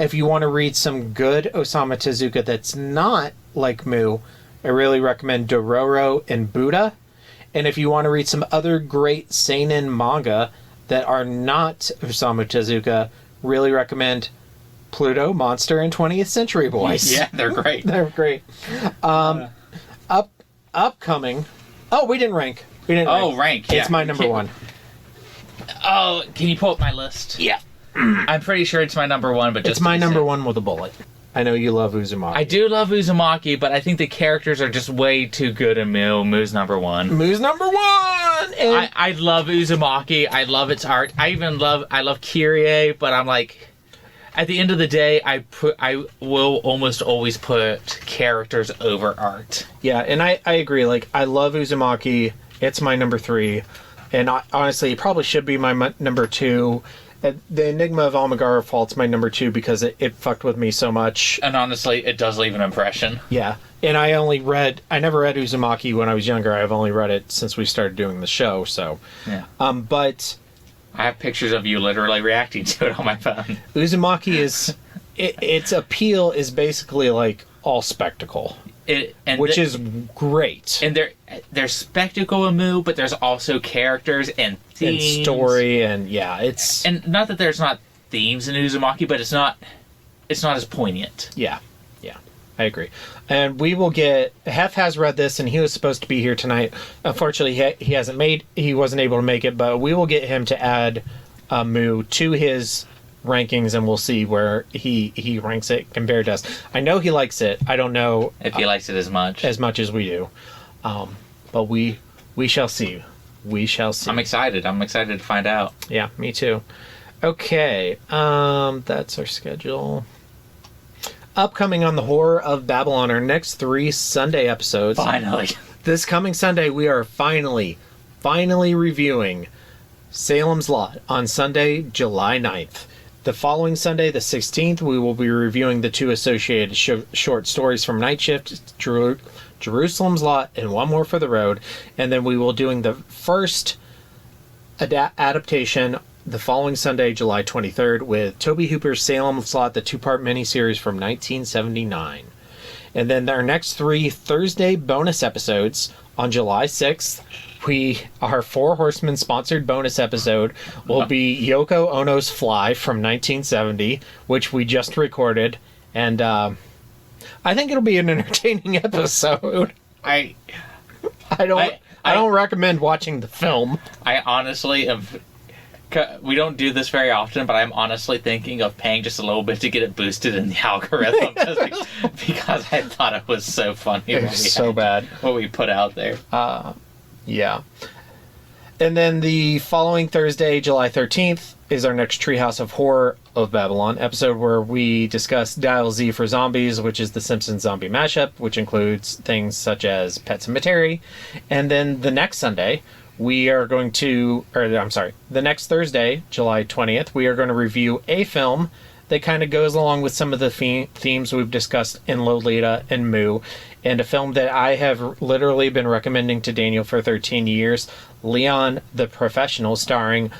If you want to read some good Osamu Tezuka that's not like Mu, I really recommend Dororo and Buddha. And if you want to read some other great seinen manga that are not Osamu Tezuka, really recommend Pluto, Monster, and 20th Century Boys. Yeah, they're great. They're great. Upcoming. Oh, we didn't rank. Rank. Yeah. It's my number 1. Oh, can you pull up my list? Yeah. I'm pretty sure it's my number 1, but just it's my number 1 with a bullet. I know you love Uzumaki. I do love Uzumaki, but I think the characters are just way too good in Mu. Mu's number 1. Mu's number 1! And I love Uzumaki. I love its art. I love Kyrie, but I'm like... At the end of the day, I will almost always put characters over art. Yeah, and I agree. Like, I love Uzumaki. It's my number 3. And honestly, it probably should be my number 2. The Enigma of Amigara Fault's my number 2 because it fucked with me so much. And honestly, it does leave an impression. Yeah. And I never read Uzumaki when I was younger. I've only read it since we started doing the show, so. Yeah. But I have pictures of you literally reacting to it on my phone. Uzumaki is, its appeal is basically like all spectacle. Which is great. And there's spectacle in Mu, but there's also characters and themes. And story, and yeah, it's... And not that there's not themes in Uzumaki, but it's not as poignant. Yeah, I agree. And we will get... Hef has read this, and he was supposed to be here tonight. Unfortunately, he wasn't able to make it, but we will get him to add Mu to his rankings, and we'll see where he ranks it compared to us. I know he likes it. I don't know if he likes it as much as we do. But we shall see. We shall see. I'm excited to find out. Yeah, me too. Okay, that's our schedule. Upcoming on the Horror of Babylon, our next 3 Sunday episodes. Finally. This coming Sunday, we are finally reviewing Salem's Lot on Sunday, July 9th. The following Sunday, the 16th, we will be reviewing the 2 associated short stories from Night Shift, Jerusalem's Lot, and One More for the Road. And then we will doing the first adaptation the following Sunday, July 23rd, with Toby Hooper's Salem's Lot, the 2-part miniseries from 1979. And then our next 3 Thursday bonus episodes on July 6th. Our 4 Horsemen sponsored bonus episode will be Yoko Ono's Fly from 1970, which we just recorded, and I think it'll be an entertaining episode. I don't recommend watching the film. I honestly we don't do this very often, but I'm honestly thinking of paying just a little bit to get it boosted in the algorithm because I thought it was so funny. It was so bad what we put out there. Yeah. And then the following Thursday, July 13th, is our next Treehouse of Horror of Babylon episode where we discuss Dial Z for Zombies, which is the Simpsons zombie mashup, which includes things such as Pet Sematary. And then the next Sunday, the next Thursday, July 20th, we are going to review a film that kind of goes along with some of the themes we've discussed in Lolita and Mu, and a film that I have literally been recommending to Daniel for 13 years, Leon the Professional, starring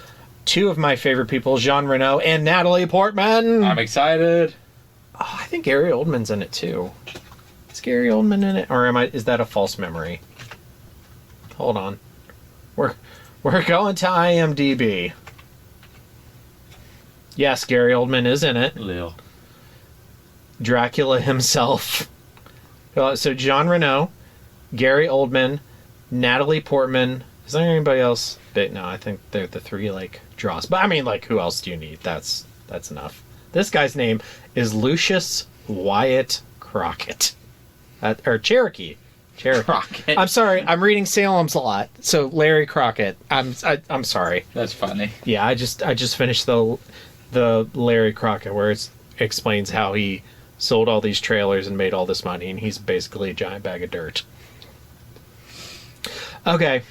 2 of my favorite people, Jean Reno and Natalie Portman. I'm excited. Oh, I think Gary Oldman's in it too. Is Gary Oldman in it, or is that a false memory? Hold on. We're going to IMDb. Yes, Gary Oldman is in it. Lil. Dracula himself. So Jean Reno, Gary Oldman, Natalie Portman. Is there anybody else? No, I think they're the 3 draws. But I mean, who else do you need? That's enough. This guy's name is Lucius Wyatt Crockett, or Cherokee. Crockett. I'm sorry, I'm reading Salem's Lot. So Larry Crockett. I'm sorry. That's funny. Yeah, I just finished the Larry Crockett where it explains how he sold all these trailers and made all this money, and he's basically a giant bag of dirt. Okay.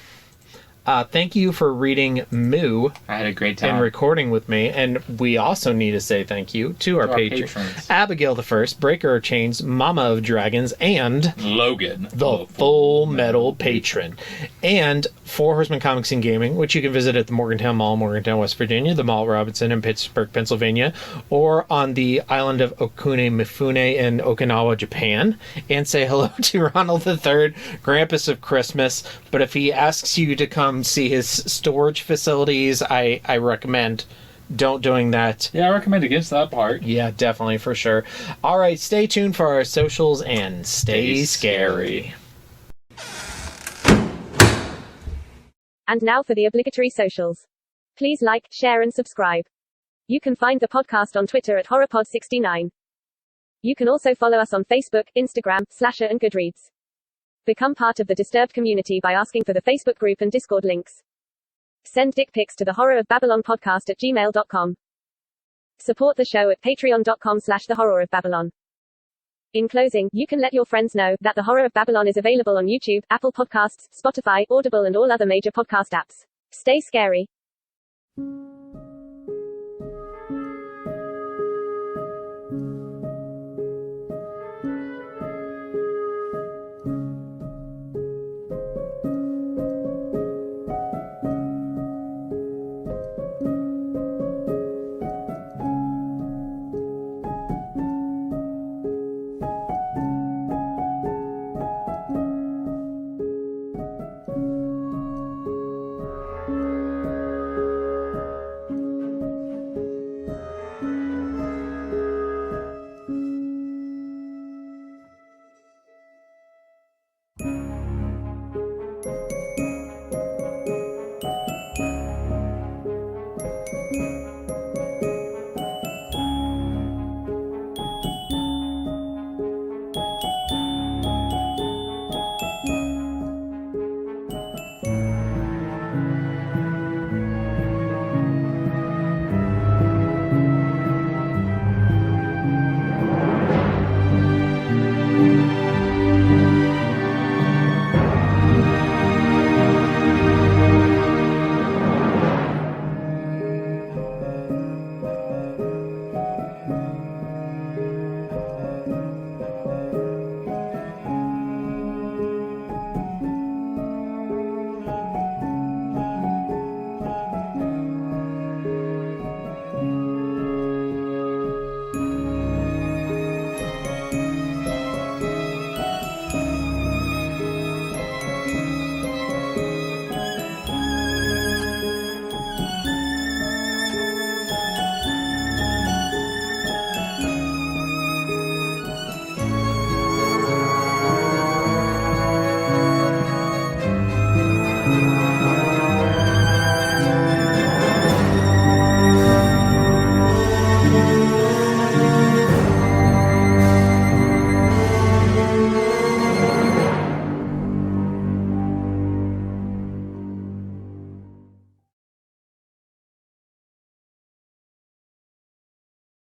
Thank you for reading Mu. I had a great time. And recording with me. And we also need to say thank you to our patrons. Abigail the First, Breaker of Chains, Mama of Dragons, and Logan, the Full Metal Patron. And 4 Horsemen Comics and Gaming, which you can visit at the Morgantown Mall, Morgantown, West Virginia, the Mall Robinson in Pittsburgh, Pennsylvania, or on the island of Okune Mifune in Okinawa, Japan. And say hello to Ronald III, Grampus of Christmas. But if he asks you to come see his storage facilities, I recommend don't doing that. Yeah, I recommend against that part. Yeah, definitely, for sure. All right, stay tuned for our socials and stay scary. And now for the obligatory socials. Please like, share, and subscribe. You can find the podcast on Twitter at HorrorPod69. You can also follow us on Facebook, Instagram, Slasher, and Goodreads. Become part of the Disturbed community by asking for the Facebook group and Discord links. Send dick pics to the Horror of Babylon podcast at gmail.com. Support the show at patreon.com/the Horror of Babylon. In closing, you can let your friends know that the Horror of Babylon is available on YouTube, Apple Podcasts, Spotify, Audible, and all other major podcast apps. Stay scary.